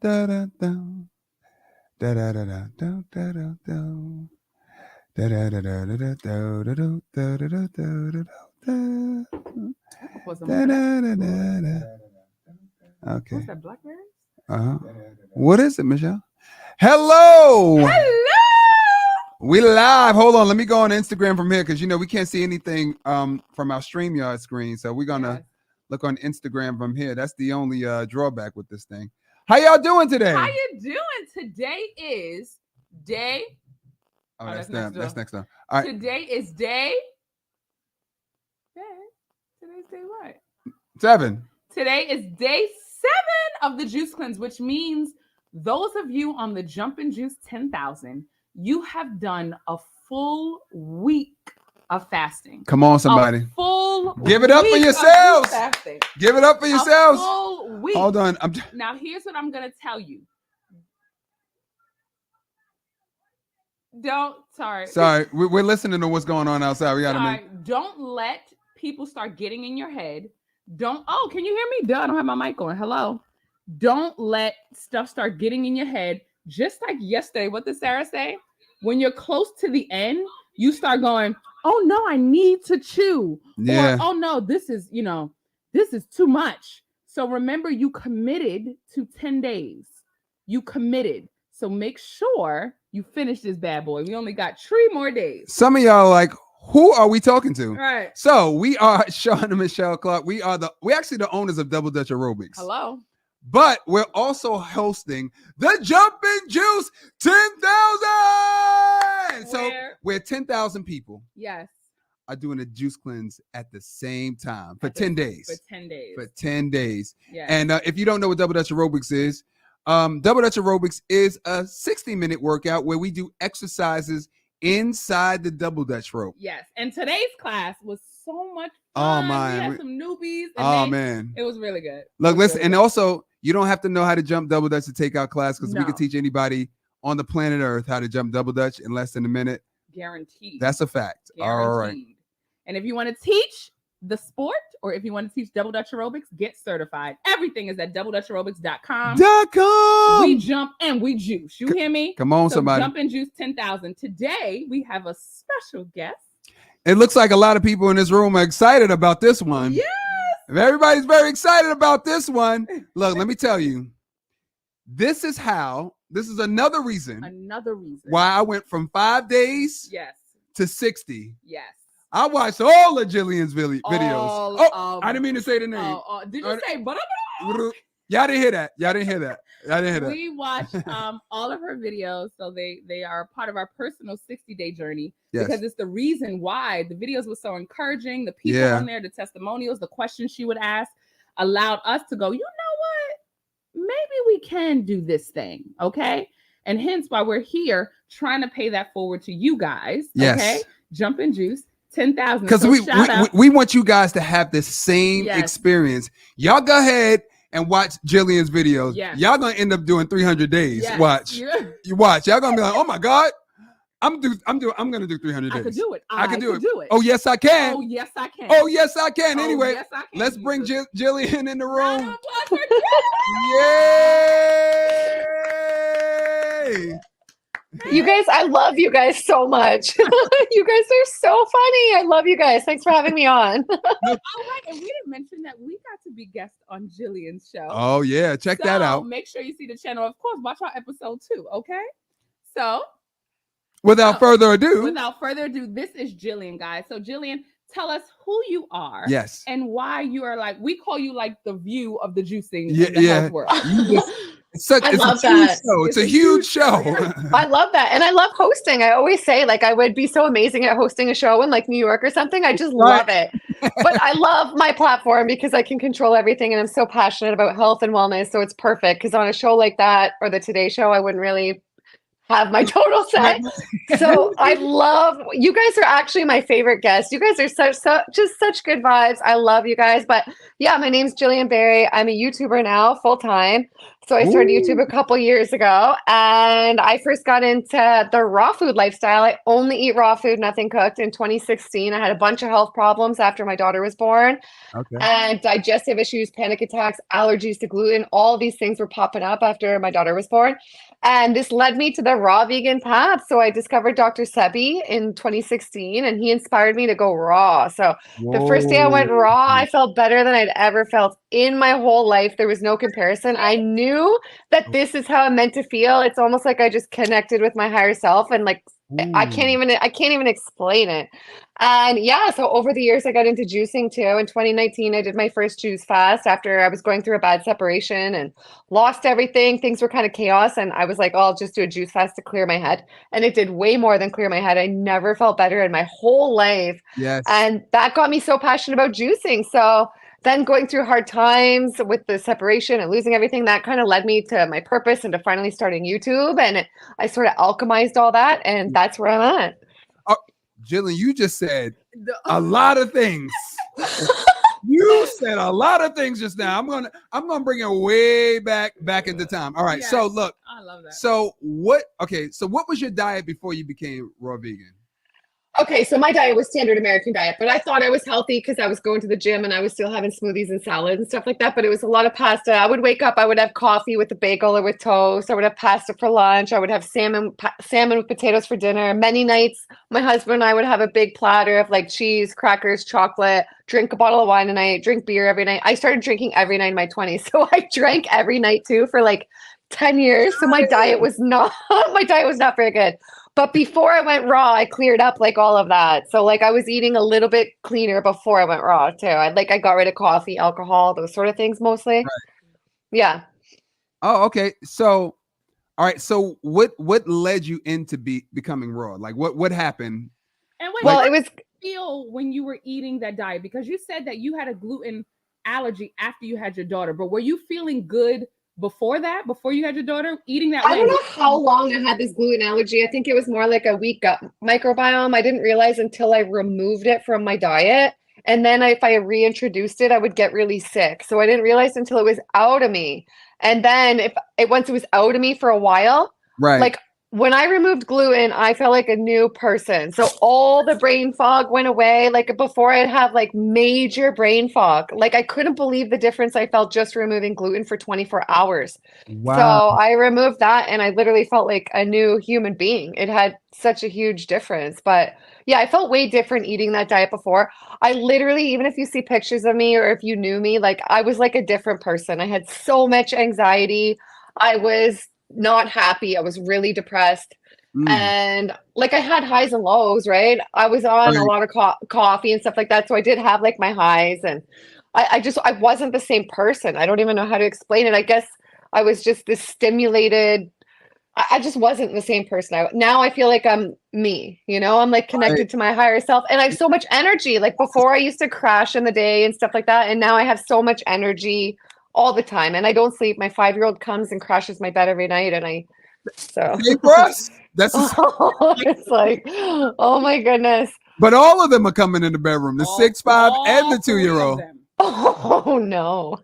da da da da da da da da da da da. Da da da da da da da da da da da da da. I could put some Da more. da da da da. Okay. What's that, blackberries? Uh-huh. What is it, Michelle? Hello. Hello. We live. Hold on. Let me go on Instagram from here because we can't see anything from our StreamYard screen. So we're gonna look on Instagram from here. That's the only drawback with this thing. How y'all doing today? How you doing? Today is day. Oh, that's next time. All right. Today is day. Today's day what? 7. Today is day 7 of the Juice Cleanse, which means those of you on the Jump and Juice 10,000, you have done a full week of fasting. Come on, somebody. Give it up for yourselves. Give it up for yourselves. A full week. Hold on. Now, here's what I'm going to tell you. Sorry, we're listening to what's going on outside. We gotta don't let people start getting in your head. Can you hear me? Duh, I don't have my mic on. Hello. Don't let stuff start getting in your head. Just like yesterday, what did Sarah say? When you're close to the end, you start going, oh no, I need to chew. Yeah. Or, oh no, this is too much. So remember, you committed to 10 days. You committed. So make sure you finish this bad boy. We only got 3 more days. Some of y'all are like, who are we talking to? Right. So we are Sean and Michelle Clark. We're actually the owners of Double Dutch Aerobics. Hello. But we're also hosting the Jumping Juice 10,000. So we're 10,000 people. Yes. Are doing a juice cleanse at the same time for 10 days. For 10 days. For 10 days. Yes. And if you don't know what Double Dutch Aerobics is, Double Dutch Aerobics is a 60-minute workout where we do exercises inside the Double Dutch rope. Yes. And today's class was so much fun. Oh, man. We had some newbies. Man. It was really good. Look, listen, and also, you don't have to know how to jump Double Dutch to take our class because we can teach anybody on the planet Earth how to jump Double Dutch in less than a minute. Guaranteed. That's a fact. Guaranteed. All right. And if you want to teach the sport or if you want to teach Double Dutch Aerobics, get certified. Everything is at doubledutchaerobics.com. We jump and we juice. You hear me? Come on, somebody. Jump and Juice 10,000. Today, we have a special guest. It looks like a lot of people in this room are excited about this one. Yes. Everybody's very excited about this one. Look, let me tell you. This is another reason why I went from 5 days to 60. Yes. I watched all of Gillian's videos. I didn't mean to say the name. Did you say but? Y'all didn't hear that. We watched all of her videos, so they are part of our personal 60-day journey because it's the reason why the videos were so encouraging. The people on there, the testimonials, the questions she would ask allowed us to go, you know what? Maybe we can do this thing, okay? And hence why we're here trying to pay that forward to you guys, okay? Jump and Juice 10,000. Because we want you guys to have the same experience. Y'all go ahead and watch Gillian's videos. Y'all gonna end up doing 300 days. Watch. You watch. Y'all gonna be like, oh my God, I'm gonna do 300 days. I could do it. I can do it. Oh yes, I can. Oh yes, I can. Oh yes, I can. Oh, anyway, yes, I can. let's bring Gillian in the room. Yay! You guys, I love you guys so much. You guys are so funny. I love you guys. Thanks for having me on. All right, and we didn't mention that we got to be guests on Gillian's show. Oh yeah, check that out. Make sure you see the channel. Of course, watch our episode 2. Okay, so without further ado, this is Gillian, guys. So Gillian, tell us who you are. Yes. And why you are we call you like the view of the juicing in the health world. It's a huge show. I love that. And I love hosting. I always say I would be so amazing at hosting a show in New York or something. I just love it. But I love my platform because I can control everything and I'm so passionate about health and wellness. So it's perfect because on a show like that or the Today Show, I wouldn't really have my total set. So I love you guys are actually my favorite guests. You guys are just such good vibes. I love you guys. But yeah, my name's Gillian Berry. I'm a YouTuber now full time. So I started YouTube a couple years ago, and I first got into the raw food lifestyle. I only eat raw food, nothing cooked. In 2016, I had a bunch of health problems after my daughter was born. Okay. And digestive issues, panic attacks, allergies to gluten, all these things were popping up after my daughter was born. And this led me to the raw vegan path. So I discovered Dr. Sebi in 2016, and he inspired me to go raw. So the first day I went raw, I felt better than I'd ever felt in my whole life. There was no comparison. I knew that this is how I'm meant to feel. It's almost like I just connected with my higher self, and like I can't even explain it. And yeah, so over the years I got into juicing too. In 2019, I did my first juice fast after I was going through a bad separation and lost everything. Things were kind of chaos, and I was like, oh, I'll just do a juice fast to clear my head. And it did way more than clear my head. I never felt better in my whole life. Yes. And that got me so passionate about juicing. So then going through hard times with the separation and losing everything, that kind of led me to my purpose and to finally starting YouTube. And I sort of alchemized all that, and that's where I'm at. Gillian, you just said a lot of things. You said a lot of things just now. I'm gonna bring it way back into time. All right. Yes, so look, I love that. So what was your diet before you became raw vegan? Okay, so my diet was standard American diet, but I thought I was healthy because I was going to the gym and I was still having smoothies and salads and stuff like that. But it was a lot of pasta. I would wake up, I would have coffee with a bagel or with toast. I would have pasta for lunch. I would have salmon with potatoes for dinner. Many nights, my husband and I would have a big platter of like cheese, crackers, chocolate, drink a bottle of wine a night, drink beer every night. I started drinking every night in my 20s. So I drank every night too for like 10 years. So my diet was not very good. But before I went raw, I cleared up like all of that. So like I was eating a little bit cleaner before I went raw too. I got rid of coffee, alcohol, those sort of things mostly. Right. Yeah. Oh, okay. So, all right. So what led you into becoming raw? Like what happened? And what did you feel when you were eating that diet? Because you said that you had a gluten allergy after you had your daughter, but were you feeling good before you had your daughter eating that? I don't know how long I had this gluten allergy. I think it was more like a weak gut microbiome. I didn't realize until I removed it from my diet. And then if I reintroduced it, I would get really sick. So I didn't realize until it was out of me. And then once it was out of me for a while, right? Like when I removed gluten, I felt like a new person. So all the brain fog went away. Like before, I'd have like major brain fog. Like I couldn't believe the difference I felt just removing gluten for 24 hours. Wow. So I removed that and I literally felt like a new human being. It had such a huge difference. But yeah, I felt way different eating that diet before. I literally, even if you see pictures of me or if you knew me, like I was like a different person. I had so much anxiety. I was not happy. I was really depressed. And like I had highs and lows, right? I was on a lot of coffee and stuff like that. So I did have like my highs, and I wasn't the same person. I don't even know how to explain it. I guess I was just this stimulated. I just wasn't the same person. Now I feel like I'm me, I'm like connected to my higher self, and I have so much energy. Like before I used to crash in the day and stuff like that. And now I have so much energy all the time, and I don't sleep. My 5-year-old comes and crashes my bed every night, and for us. That's it's like, oh my goodness. But all of them are coming in the bedroom. The 6, 5, and the 2-year-old. Oh no.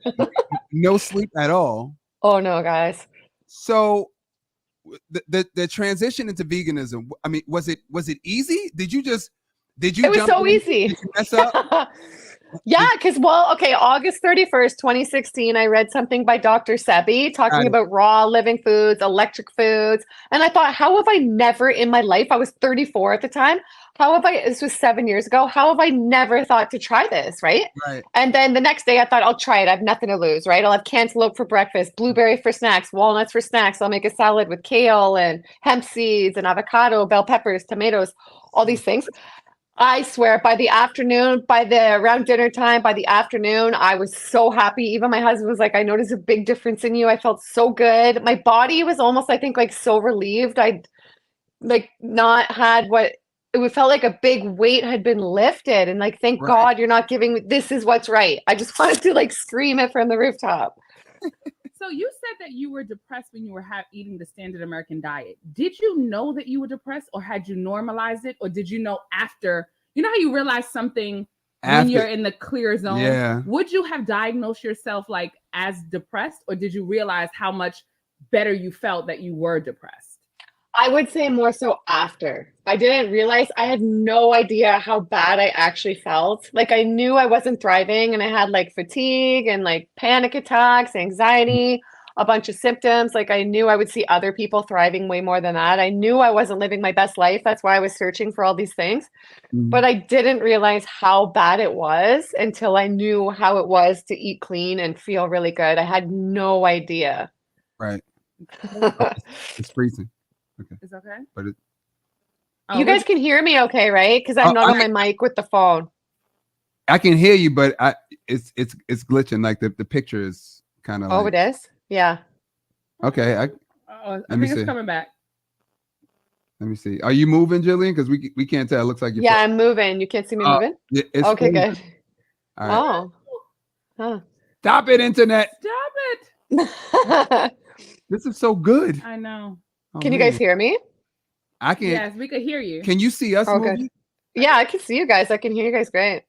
No sleep at all. Oh no, guys. So the transition into veganism, I mean, was it easy? Did you It was so easy. Did you mess up? Yeah, because August 31st, 2016, I read something by Dr. Sebi talking about raw living foods, electric foods. And I thought, how have I never in my life, I was 34 at the time, this was 7 years ago, how have I never thought to try this, right? And then the next day I thought, I'll try it. I have nothing to lose, right? I'll have cantaloupe for breakfast, blueberry for snacks, walnuts for snacks. I'll make a salad with kale and hemp seeds and avocado, bell peppers, tomatoes, all these things. I swear by the afternoon, around dinner time, by the afternoon, I was so happy. Even my husband was like, I noticed a big difference in you. I felt so good. My body was almost, I think, like so relieved. I'd like not had it felt like a big weight had been lifted. And like, thank God you're not giving me, this is what's right. I just wanted to like scream it from the rooftop. So you said that you were depressed when you were eating the standard American diet. Did you know that you were depressed, or had you normalized it? Or did you know after, how you realize something when you're in the clear zone. Yeah. Would you have diagnosed yourself like as depressed, or did you realize how much better you felt that you were depressed? I would say more so after. I didn't realize, I had no idea how bad I actually felt. Like I knew I wasn't thriving, and I had like fatigue and like panic attacks, anxiety, a bunch of symptoms. Like I knew I would see other people thriving way more than that. I knew I wasn't living my best life. That's why I was searching for all these things. But I didn't realize how bad it was until I knew how it was to eat clean and feel really good. I had no idea. Right. It's freezing. Okay. It's okay. But you guys can hear me okay, right? Because I'm not on my mic with the phone. I can hear you, but it's glitching. Like the picture is kind of. Oh, it is? Yeah. Okay. I think it's coming back. Let me see. Are you moving, Gillian? Because we can't tell. It looks like you're. Yeah, I'm moving. You can't see me moving? It's okay, good. All right. Oh. Huh. Stop it, internet. Stop it. This is so good. I know. Oh, can you guys hear me? I can. Yes, we could hear you. Can you see us moving? Good. Yeah, I can see you guys. I can hear you guys great.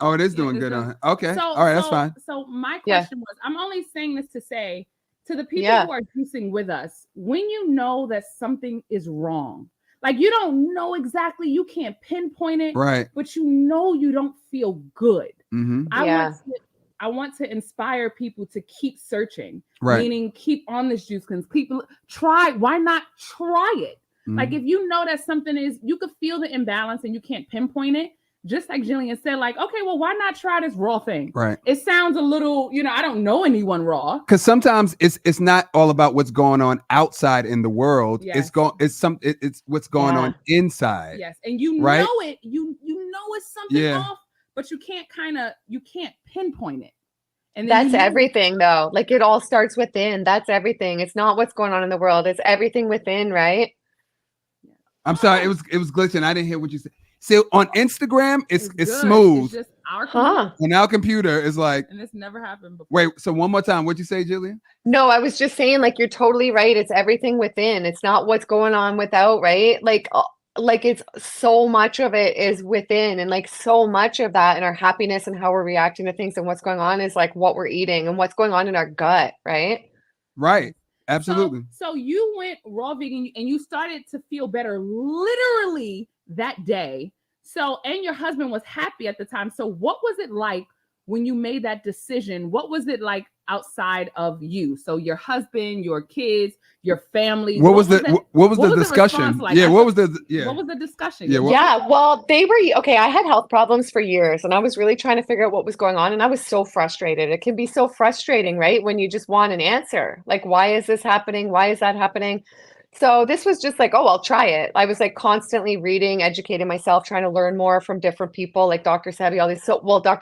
Oh, it is doing good. Okay. So, all right, that's fine. So my question was, I'm only saying this to say to the people who are juicing with us, when you know that something is wrong, like you don't know exactly, you can't pinpoint it, right? But you know you don't feel good. Mm-hmm. I want to inspire people to keep searching, right? Meaning keep on this juice cleanse, try. Why not try it? Mm-hmm. Like if you know that something is, you could feel the imbalance and you can't pinpoint it. Just like Gillian said, like, okay, well, why not try this raw thing? Right. It sounds a little, I don't know anyone raw. Because sometimes it's not all about what's going on outside in the world. Yes. It's what's going on inside. Yes. And you know it. You know it's something off, but you can't pinpoint it. And that's everything though. Like it all starts within. That's everything. It's not what's going on in the world. It's everything within, right? I'm sorry. It was glitching. I didn't hear what you said. So on Instagram, it's smooth. It's just our computer. On our computer, it's like. And it's never happened before. Wait, so one more time. What'd you say, Gillian? No, I was just saying, like, you're totally right. It's everything within. It's not what's going on without, right? Like it's so much of it is within, and like so much of that and our happiness and how we're reacting to things and what's going on is like what we're eating and what's going on in our gut, right? Right. Absolutely. So you went raw vegan and you started to feel better literally that day. So, and your husband was happy at the time. So what was it like when you made that decision? What was it like outside of you? So your husband, your kids, your family. What was the discussion? Like? What was the discussion? Well, they were okay. I had health problems for years and I was really trying to figure out what was going on. And I was so frustrated. It can be so frustrating, right? When you just want an answer. Like, why is this happening? Why is that happening? So this was just like, oh, I'll try it. I was like constantly reading, educating myself, trying to learn more from different people, like Dr. Sebi, all these. So,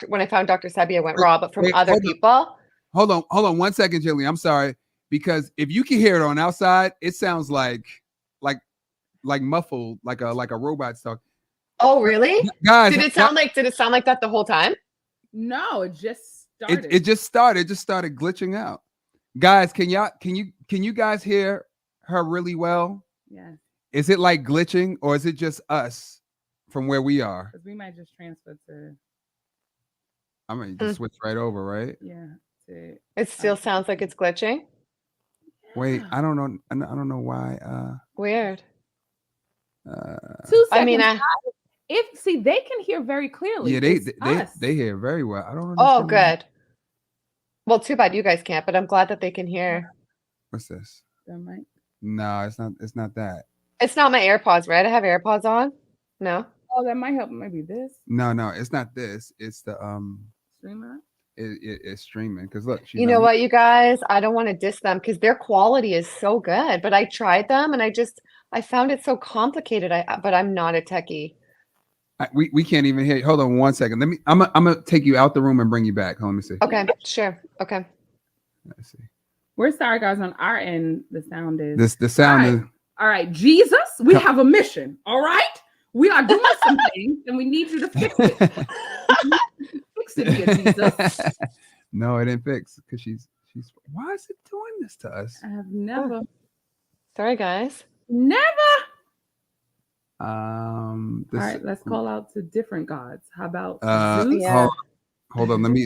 when I found Dr. Sebi, I went raw, but from other people. Hold on 1 second, Gillian. I'm sorry, because if you can hear it on outside, it sounds like muffled, like a robot talk. Oh, really? Guys, did it sound like that the whole time? No, it just started. It just started glitching out. Guys, can you guys hear her really well? Yeah. Is it like glitching or is it just us from where we are? Because we might just transfer to. I mean, just switch right over, right? Yeah. It still sounds like it's glitching. Wait, I don't know. I don't know why. Weird. 2 seconds. I mean, they can hear very clearly. Yeah, they hear very well. I don't know. Oh, good. Well, too bad you guys can't, but I'm glad that they can hear. What's this? That mic? No, it's not that. It's not my AirPods, right? I have AirPods on. No. Oh, that might help. Maybe this. No, it's not this. It's the streamer. It's streaming because look. You know what, you guys? I don't want to diss them because their quality is so good, but I tried them and I found it so complicated. But I'm not a techie. We can't even hear you. Hold on 1 second. I'm gonna take you out the room and bring you back. Let me see. Okay, sure. Okay. Let's see. We're sorry, guys. On our end, the sound is the sound is all right. Jesus, we have a mission. All right, we are doing something, and we need you to fix it. Fix it here, Jesus. No, it didn't fix because she's. Why is it doing this to us? I have never. Sorry, guys. Never. right, let's call out to different gods. How about Zeus? Hold on, let me.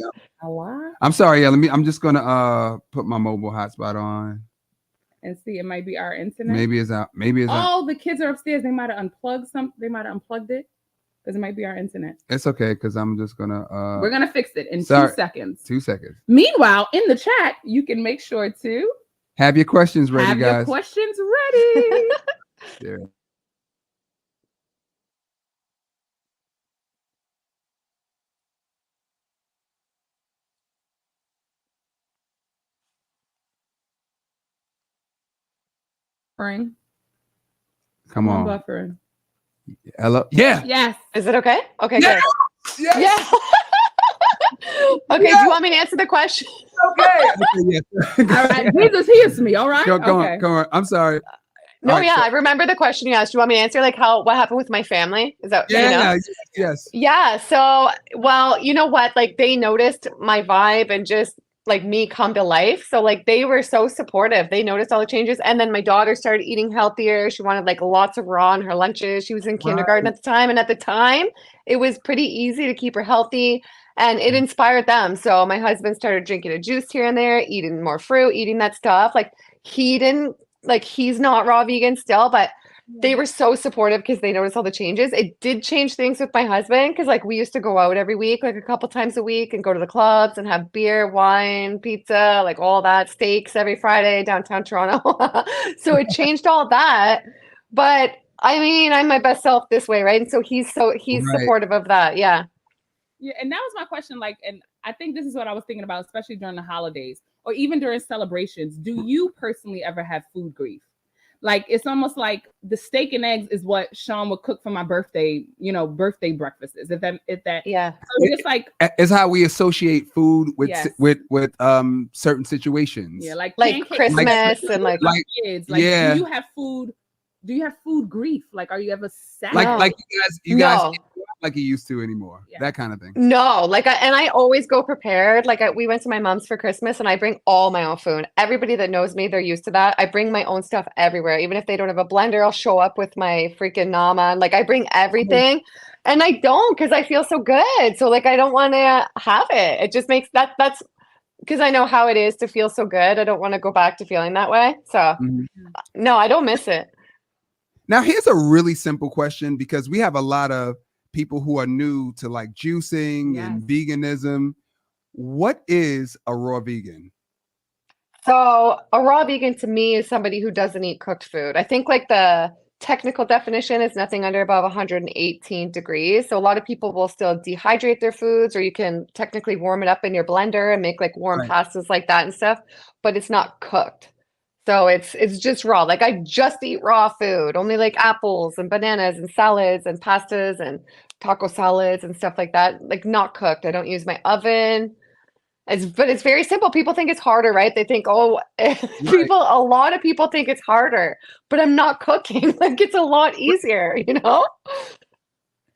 I'm sorry. Yeah, I'm just gonna put my mobile hotspot on and see. It might be our internet. Maybe it's out. Maybe it's out. The kids are upstairs. They might have unplugged some. They might have unplugged it because it might be our internet. It's okay because I'm just gonna. We're gonna fix it in 2 seconds. 2 seconds. Meanwhile, in the chat, you can make sure to have your questions ready, guys. Have your questions ready. Yeah. Buffering. Come on. Buffering. Hello. Yeah. Yes. Is it okay? Okay. Yeah. Good. Yes. Yeah. Okay. Yeah. Do you want me to answer the question? Okay. All right. Jesus hears me. All right. Go on. I'm sorry. No, right, I remember the question you asked. Do you want me to answer what happened with my family? Is that yes. Yeah. So, well, you know what? Like they noticed my vibe and just like me come to life. So like they were so supportive. They noticed all the changes. And then my daughter started eating healthier. She wanted like lots of raw in her lunches. She was in kindergarten at the time. And at the time, it was pretty easy to keep her healthy. And it inspired them. So my husband started drinking a juice here and there, eating more fruit, eating that stuff. Like he's not raw vegan still, but they were so supportive because they noticed all the changes. It did change things with my husband because like we used to go out every week, like a couple times a week and go to the clubs and have beer, wine, pizza, like all that, steaks every Friday downtown Toronto. So it changed all that. But I mean, I'm my best self this way, right? And so he's supportive of that. Yeah. Yeah. And that was my question. Like, and I think this is what I was thinking about, especially during the holidays or even during celebrations. Do you personally ever have food grief? Like, it's almost like the steak and eggs is what Sean would cook for my birthday, birthday breakfasts. If that, yeah. So just like it's how we associate food with certain situations. Yeah, like Christmas and like kids. Like, yeah. Do you have food grief? Like, are you ever sad? Like you guys like you used to anymore. Yeah. That kind of thing. No, I always go prepared. Like we went to my mom's for Christmas and I bring all my own food. Everybody that knows me, they're used to that. I bring my own stuff everywhere. Even if they don't have a blender, I'll show up with my freaking Nama. Like I bring everything. And I don't because I feel so good. So like I don't want to have it. It just makes that's because I know how it is to feel so good. I don't want to go back to feeling that way. So no, I don't miss it. Now here's a really simple question because we have a lot of people who are new to like juicing and veganism. What is a raw vegan? So a raw vegan to me is somebody who doesn't eat cooked food. I think like the technical definition is nothing under above 118 degrees. So a lot of people will still dehydrate their foods, or you can technically warm it up in your blender and make like warm pastas like that and stuff, but it's not cooked. So it's just raw. Like I just eat raw food, only like apples and bananas and salads and pastas and taco salads and stuff like that. Like not cooked. I don't use my oven. But it's very simple. People think it's harder, right? They think, a lot of people think it's harder, but I'm not cooking. Like it's a lot easier, And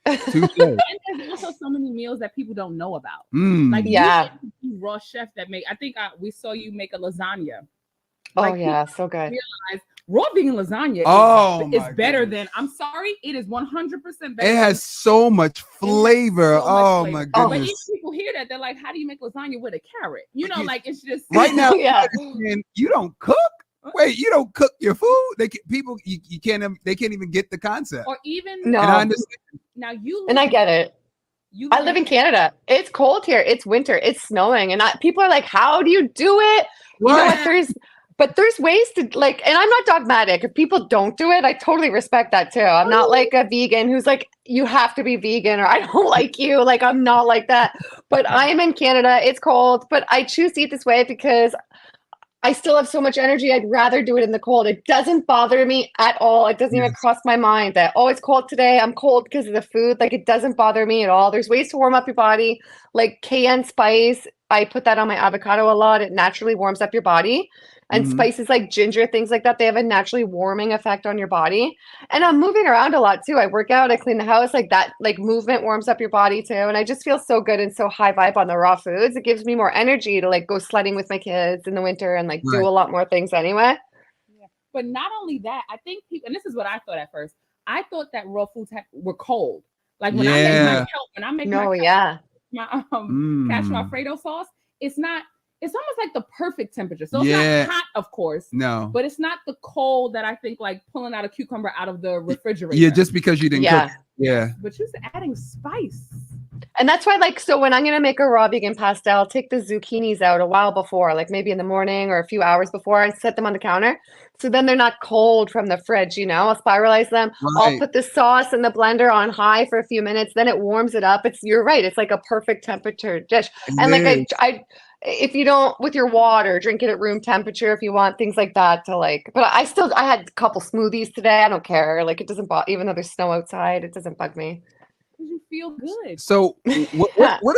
there's also so many meals that people don't know about. Like you raw chef that make. I think we saw you make a lasagna. Like, so good. Realize raw vegan lasagna is better than. I'm sorry, it is 100% better. It has so much flavor. My goodness! But if people hear that, they're like, "How do you make lasagna with a carrot?" It's just right now. You don't cook. Wait, you don't cook your food? They can't even get the concept. Or even no. And I understand. Now I get it. I live in Canada. It's cold here. It's winter. It's snowing, and people are like, "How do you do it?" You know what? There's ways to like, and I'm not dogmatic. If people don't do it, I totally respect that too. I'm not like a vegan who's like, you have to be vegan or I don't like you. Like, I'm not like that. But I am in Canada. It's cold, but I choose to eat this way because I still have so much energy. I'd rather do it in the cold. It doesn't bother me at all. It doesn't even cross my mind that, it's cold today. I'm cold because of the food. Like, it doesn't bother me at all. There's ways to warm up your body. Like cayenne spice. I put that on my avocado a lot. It naturally warms up your body. And spices like ginger, things like that, they have a naturally warming effect on your body. And I'm moving around a lot too. I work out, I clean the house, like that, like movement warms up your body too. And I just feel so good and so high vibe on the raw foods. It gives me more energy to like go sledding with my kids in the winter and like do a lot more things anyway. Yeah. But not only that, I think people, and this is what I thought at first, I thought that raw foods were cold. Like when I make my cashew Alfredo sauce, it's not. It's almost like the perfect temperature. So it's not hot, of course. No. But it's not the cold that I think like pulling out a cucumber out of the refrigerator. Yeah, just because you didn't cook. Yeah. But you're adding spice. And that's why, like, so when I'm going to make a raw vegan pasta, I'll take the zucchinis out a while before, like maybe in the morning or a few hours before, and set them on the counter. So then they're not cold from the fridge, you know? I'll spiralize them. Right. I'll put the sauce in the blender on high for a few minutes. Then it warms it up. You're right. It's like a perfect temperature dish. And like I if you don't, with your water, drink it at room temperature if you want, things like that to like, but I had a couple smoothies today. I don't care. Like it doesn't bother, even though there's snow outside, it doesn't bug me. You feel good. So what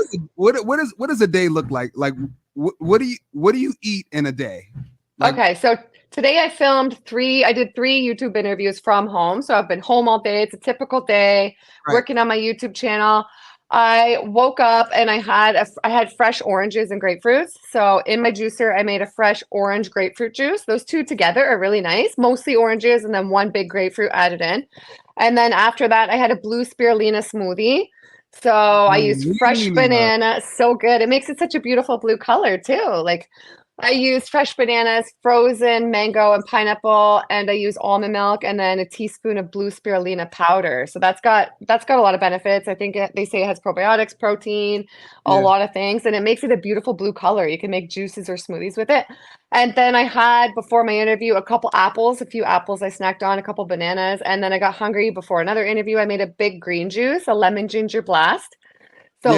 does a day look like? Like what do you eat in a day? Like, okay, so today I did 3 YouTube interviews from home. So I've been home all day. It's a typical day, working on my YouTube channel. I woke up and I had fresh oranges and grapefruits. So in my juicer, I made a fresh orange grapefruit juice. Those two together are really nice, mostly oranges and then one big grapefruit added in. And then after that, I had a blue spirulina smoothie. So I used fresh banana. So good. It makes it such a beautiful blue color too. Like I used fresh bananas, frozen mango and pineapple, and I use almond milk and then a teaspoon of blue spirulina powder. So that's got a lot of benefits. I think they say it has probiotics, protein, a lot of things, and it makes it a beautiful blue color. You can make juices or smoothies with it. And then I had, before my interview, a few apples I snacked on, a couple bananas, and then I got hungry before another interview. I made a big green juice, a lemon ginger blast. So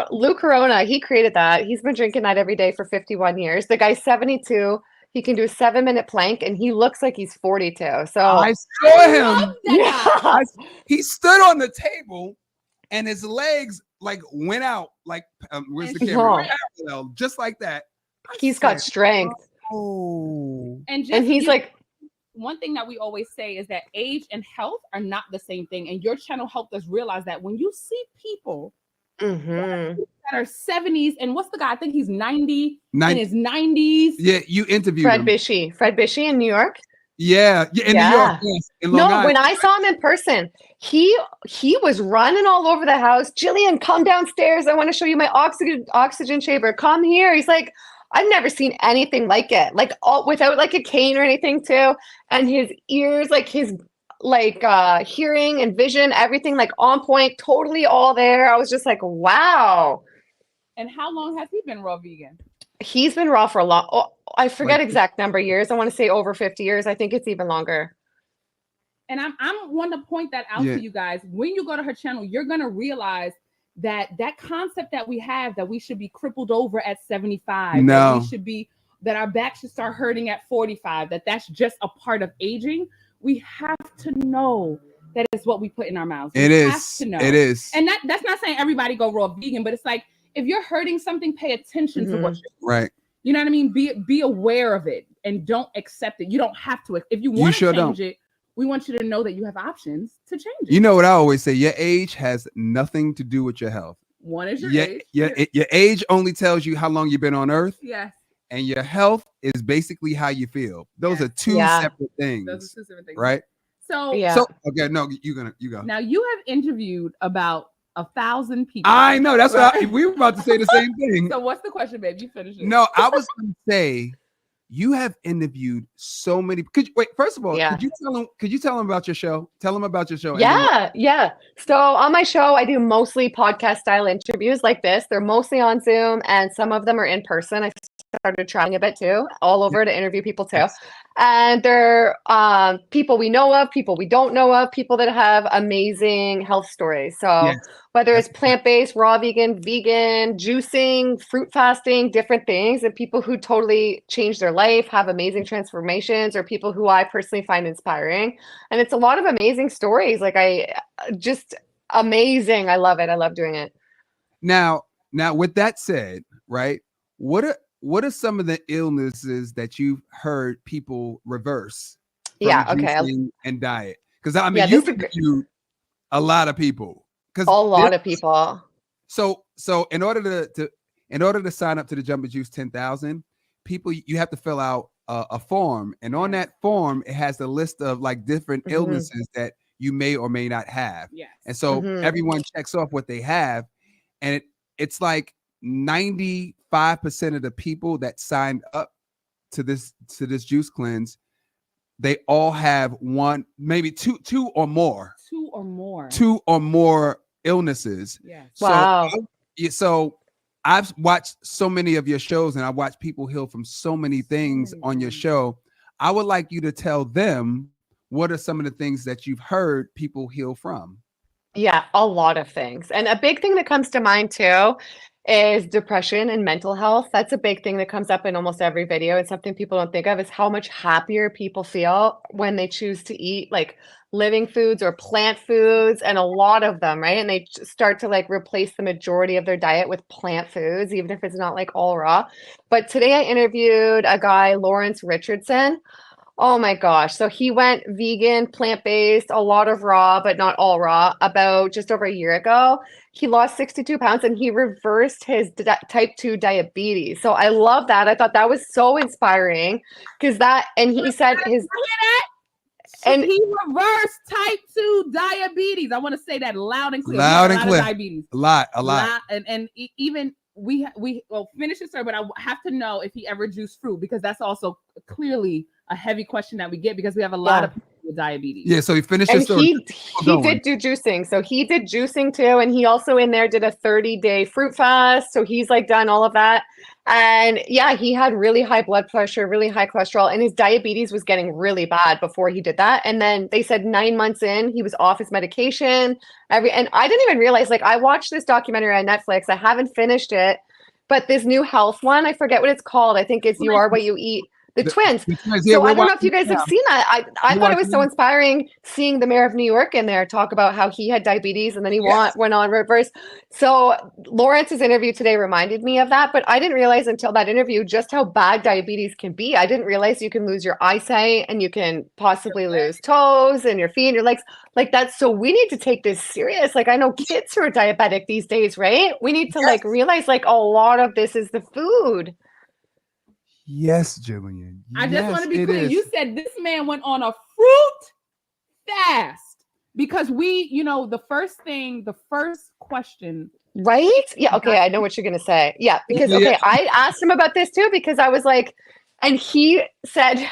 Lou Corona, he created that. He's been drinking that every day for 51 years. The guy's 72. He can do a 7-minute plank, and he looks like he's 42. So I saw him. Yeah. He stood on the table, and his legs like went out. Like where's the camera? Just like that. He's got strength. Oh, and he's like. One thing that we always say is that age and health are not the same thing, and your channel helped us realize that when you see people. That are 70s, and what's the guy? I think he's 90 in his 90s. Yeah, you interviewed Fred Bishy in New York. Yeah, in New York. Yes, in Long Island. When I saw him in person, he was running all over the house. Gillian, come downstairs. I want to show you my oxygen chamber. Come here. He's like, I've never seen anything like it. Like all without like a cane or anything too. And his ears, like his hearing and vision, everything like on point, totally all there. I was just like, wow. And how long has he been raw vegan? He's been raw for a long, I forget exact number of years. I want to say over 50 years. I think it's even longer. And I'm want to point that out to you guys. When you go to her channel, you're going to realize that concept that we have, that we should be crippled over at 75, that our back should start hurting at 45, that's just a part of aging. We have to know that it's what we put in our mouths. It is. And that's not saying everybody go raw vegan, but it's like, if you're hurting something, pay attention to what you're doing. Right. You know what I mean? Be aware of it and don't accept it. You don't have to. If you want to change it, we want you to know that you have options to change it. You know what I always say? Your age has nothing to do with your health. One is your age. Your age only tells you how long you've been on earth. Yes. And your health is basically how you feel. Those are two separate things. Those are two separate things. Right? So okay, no, you go. Now you have interviewed about 1,000 people. I know. That's what we were about to say the same thing. So what's the question, babe? You finish it. No, I was going to say you have interviewed so many. First of all, could you tell them about your show? Tell them about your show. Yeah. So on my show, I do mostly podcast style interviews like this. They're mostly on Zoom, and some of them are in person. I started trying a bit too, all over to interview people too. And they're people we know of, people we don't know of, people that have amazing health stories. So whether it's plant-based, raw vegan, juicing, fruit fasting, different things, and people who totally change their life, have amazing transformations, or people who I personally find inspiring. And it's a lot of amazing stories. Like amazing. I love it. I love doing it. Now with that said, right, what are some of the illnesses that you've heard people reverse from juicing and diet? Because I mean, you've interviewed a lot of people. Of people. So in order to sign up to the Jumbo Juice 10,000 people, you have to fill out a form, and on that form it has the list of like different illnesses that you may or may not have. Yes. And so everyone checks off what they have. And it's like 95% of the people that signed up to this juice cleanse, they all have one, maybe two or more illnesses. Yeah. Wow. So I've watched so many of your shows, and I watched people heal from so many things on your show. I would like you to tell them what are some of the things that you've heard people heal from. Yeah, a lot of things. And a big thing that comes to mind too is depression and mental health. That's a big thing that comes up in almost every video. It's something people don't think of, is how much happier people feel when they choose to eat like living foods or plant foods, and a lot of them, right? And they start to like replace the majority of their diet with plant foods, even if it's not like all raw. But today I interviewed a guy, Lawrence Richardson. Oh my gosh. So he went vegan, plant-based, a lot of raw, but not all raw, about just over a year ago. He lost 62 pounds and he reversed his type 2 diabetes. So I love that. I thought that was so inspiring because and he said his... And he reversed type 2 diabetes. I want to say that loud and clear. Loud and clear. Diabetes. A lot. And even we finish this story, but I have to know if he ever juiced fruit, because that's also clearly a heavy question that we get, because we have a lot of people with diabetes. Yeah, so he finished his story. He did do juicing. So he did juicing too. And he also in there did a 30-day fruit fast. So he's like done all of that. And yeah, he had really high blood pressure, really high cholesterol, and his diabetes was getting really bad before he did that. And then they said 9 months in, he was off his medication. And I didn't even realize, like, I watched this documentary on Netflix. I haven't finished it, but this new health one, I forget what it's called. I think it's You Are What You Eat. The twins. Yeah, so I don't know if you guys have seen that. I thought it was so inspiring seeing the mayor of New York in there talk about how he had diabetes and then he went on reverse. So Lawrence's interview today reminded me of that, but I didn't realize until that interview just how bad diabetes can be. I didn't realize you can lose your eyesight and you can possibly lose toes and your feet and your legs like that. So we need to take this serious. Like, I know kids who are diabetic these days, right? We need to like realize like a lot of this is the food. Yes, Gillian. I just want to be clear. You said this man went on a fruit fast because the first question. Right? Yeah. Okay. I know what you're going to say. Yeah. Because, I asked him about this too, because I was like, and he said,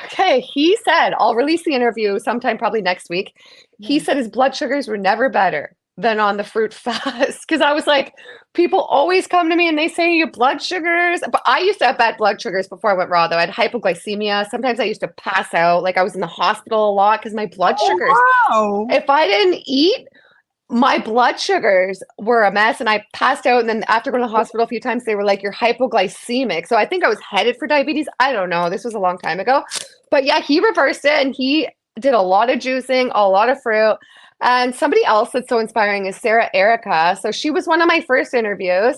I'll release the interview sometime probably next week. He said his blood sugars were never better than on the fruit fast. Because I was like, people always come to me and they say your blood sugars. But I used to have bad blood sugars before I went raw, though. I had hypoglycemia. Sometimes I used to pass out. Like I was in the hospital a lot because my blood sugars. Wow. If I didn't eat, my blood sugars were a mess and I passed out. And then after going to the hospital a few times, they were like, you're hypoglycemic. So I think I was headed for diabetes. I don't know. This was a long time ago. But yeah, he reversed it and he did a lot of juicing, a lot of fruit. And somebody else that's so inspiring is Sarah Erica. So she was one of my first interviews.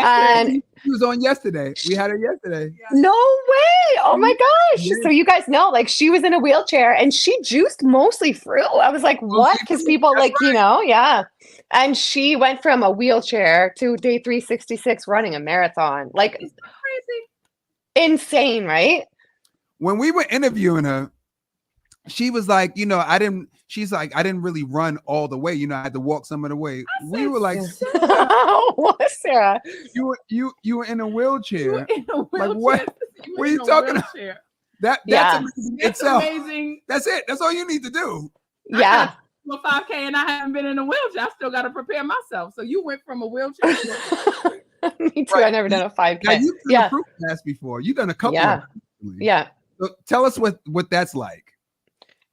And she was on yesterday. We had her yesterday. No way. Oh my gosh. Yeah. So you guys know, like she was in a wheelchair and she juiced mostly fruit. I was like, what? Because people like, yeah. And she went from a wheelchair to day 366 running a marathon. Like crazy. Insane, right? When we were interviewing her, she was like, I didn't really run all the way. I had to walk some of the way. We were like, what, Sarah? You were in a wheelchair. You were in a wheelchair. Like what? What are you talking about? That's amazing. It's amazing. That's it. That's all you need to do. Yeah. I'm a 5K and I haven't been in a wheelchair. I still got to prepare myself. So you went from a wheelchair to Me too. Right. I've never done a 5K. Now, you've done a fruit fast before. You've done a couple. Yeah. Yeah. So tell us what that's like.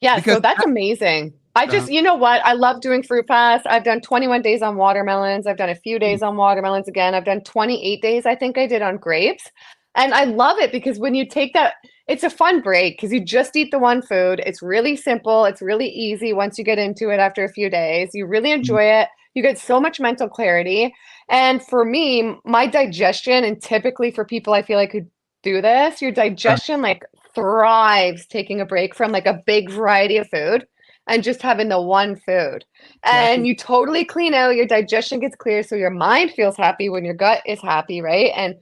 Yeah, so that's amazing. I just, you know what? I love doing fruit fast. I've done 21 days on watermelons. I've done a few days on watermelons again. I've done 28 days, I think I did on grapes. And I love it because when you take that, it's a fun break because you just eat the one food. It's really simple. It's really easy once you get into it after a few days. You really enjoy it. You get so much mental clarity. And for me, my digestion, and typically for people I feel like who do this, your digestion like thrives taking a break from like a big variety of food. and just having the one food. And you totally clean out, your digestion gets clear, so your mind feels happy when your gut is happy, right? And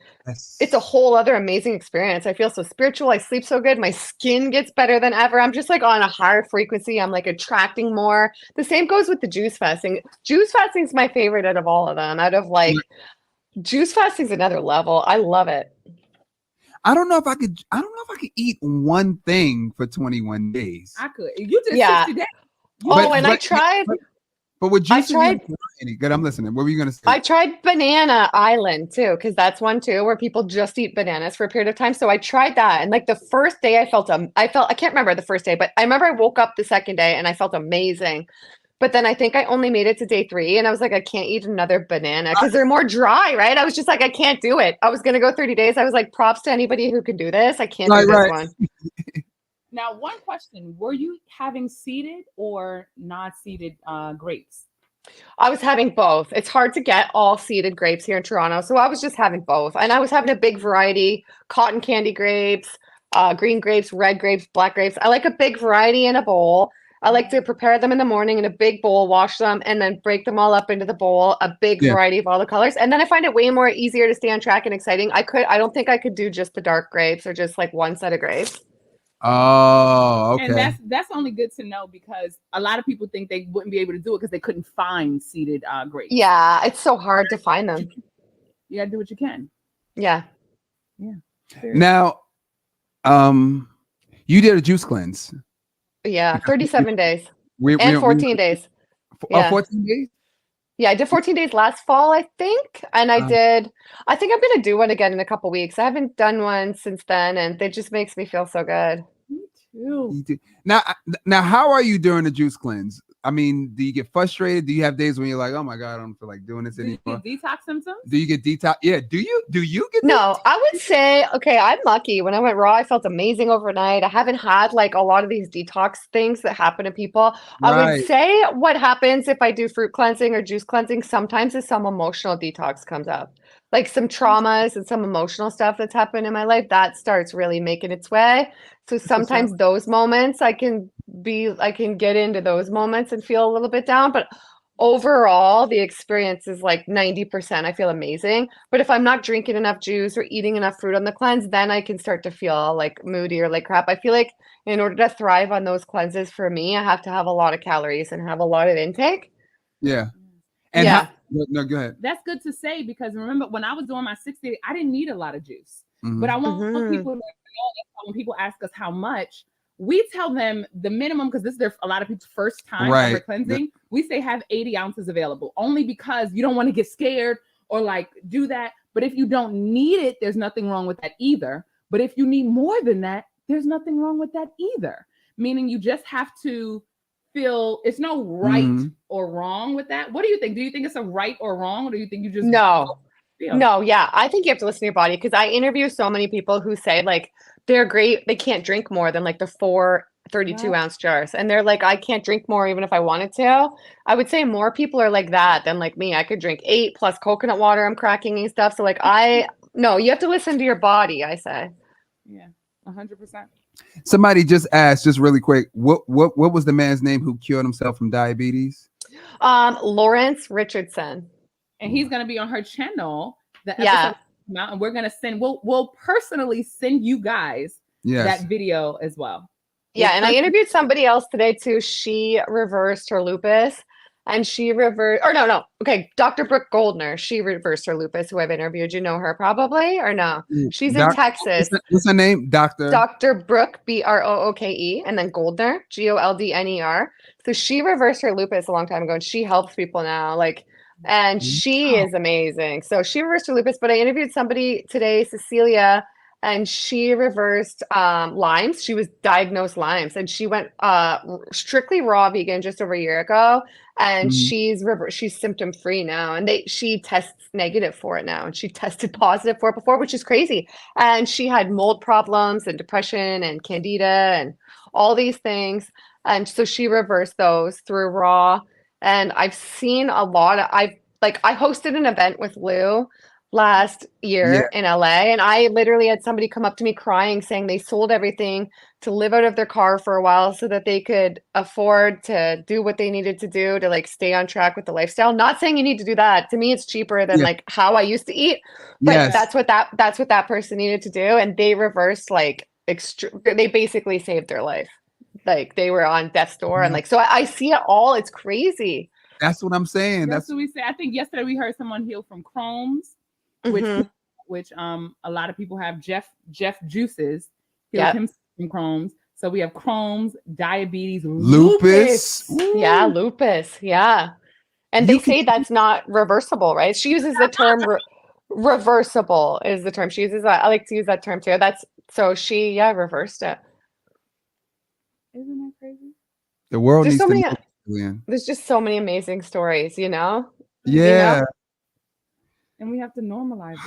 it's a whole other amazing experience. I feel so spiritual. I sleep so good. My skin gets better than ever. I'm just like on a higher frequency. I'm like attracting more. The same goes with the juice fasting. Juice fasting is my favorite out of all of them. Out of like, juice fasting is another level. I love it. I don't know if I could eat one thing for 21 days. I could. You did 60 days. I tried. But with juice, good. I'm listening. What were you gonna say? I tried Banana Island too, because that's one too where people just eat bananas for a period of time. So I tried that, and like the first day, I can't remember the first day, but I remember I woke up the second day and I felt amazing. But then I think I only made it to day 3, and I was like, I can't eat another banana because they're more dry, right? I was just like, I can't do it. I was gonna go 30 days. I was like, props to anybody who can do this. I can't do this one. Now, one question: were you having seeded or not seeded grapes? I was having both. It's hard to get all seeded grapes here in Toronto, so I was just having both, and I was having a big variety: cotton candy grapes, green grapes, red grapes, black grapes. I like a big variety in a bowl. I like to prepare them in the morning in a big bowl, wash them, and then break them all up into the bowl, a big variety of all the colors. And then I find it way more easier to stay on track and exciting. I don't think I could do just the dark grapes or just like one set of grapes. Oh, okay. And that's only good to know, because a lot of people think they wouldn't be able to do it because they couldn't find seeded grapes. Yeah, it's so hard to find them. You gotta do what you can. Yeah. Yeah. Now, you did a juice cleanse. Yeah, 37 days. 14 days. Yeah. 14 days? Yeah, I did 14 days last fall, I think. And I think I'm going to do one again in a couple weeks. I haven't done one since then, and it just makes me feel so good. Me too. Now, how are you during the juice cleanse? I mean, do you get frustrated? Do you have days when you're like, oh my God, I don't feel like doing this anymore? Do you get detox symptoms? Do you get detox? Yeah. Do you get No, I would say, okay, I'm lucky. When I went raw, I felt amazing overnight. I haven't had like a lot of these detox things that happen to people. Right. I would say what happens if I do fruit cleansing or juice cleansing sometimes is some emotional detox comes up. Like some traumas and some emotional stuff that's happened in my life, that starts really making its way. So sometimes those moments I can get into those moments and feel a little bit down, but overall the experience is like 90%. I feel amazing. But if I'm not drinking enough juice or eating enough fruit on the cleanse, then I can start to feel like moody or like crap. I feel like in order to thrive on those cleanses for me, I have to have a lot of calories and have a lot of intake. Yeah. And no, go ahead. That's good to say, because remember when I was doing my 60, I didn't need a lot of juice. But I want people to know that when people ask us how much, we tell them the minimum, because this is a lot of people's first time ever cleansing. We say have 80 ounces available, only because you don't want to get scared or like do that. But if you don't need it, there's nothing wrong with that either. But if you need more than that, there's nothing wrong with that either. Meaning you just have to feel it's no right or wrong with that. What do you think? Do you think it's a right or wrong, or do you think you just No, yeah. I think you have to listen to your body, because I interview so many people who say like they're great. They can't drink more than like the 4 32-ounce jars. And they're like, I can't drink more even if I wanted to. I would say more people are like that than like me. I could drink 8 plus coconut water I'm cracking and stuff. So like no, you have to listen to your body, I say. Yeah, 100%. Somebody just asked, just really quick, what was the man's name who cured himself from diabetes? Lawrence Richardson. And he's going to be on her channel. The episode out, and we're going to send, we'll personally send you guys that video as well. Yeah. And I interviewed somebody else today too. She reversed her lupus, and okay. Dr. Brooke Goldner, she reversed her lupus, who I've interviewed. You know her probably, or no? She's in Texas. What's her name? Dr. Brooke, Brooke, and then Goldner, Goldner. So she reversed her lupus a long time ago, and she helps people now. And she is amazing. So she reversed her lupus, but I interviewed somebody today, Cecilia, and she reversed Lyme's. She was diagnosed Lyme's, and she went strictly raw vegan just over a year ago. And she's symptom free now, and she tests negative for it now, and she tested positive for it before, which is crazy. And she had mold problems and depression and candida and all these things, and so she reversed those through raw. And I've seen a lot of, I hosted an event with Lou last year in LA, and I literally had somebody come up to me crying saying they sold everything to live out of their car for a while so that they could afford to do what they needed to do to like stay on track with the lifestyle. Not saying you need to do that. To me, it's cheaper than like how I used to eat, but that's what that person needed to do, and they reversed like they basically saved their life. Like they were on death's door, and like so I see it all. It's crazy. That's what I'm saying. That's what we say. I think yesterday we heard someone heal from Crohn's, which a lot of people have. Jeff Juices healed him from Crohn's. So we have Crohn's, diabetes, lupus. Yeah, lupus. Yeah. And they say that's not reversible, right? She uses the term reversible is the term she uses. I like to use that term too. So she reversed it. Isn't that crazy? The world needs to know, Gillian. There's just so many amazing stories, you know? Yeah. You know? And we have to normalize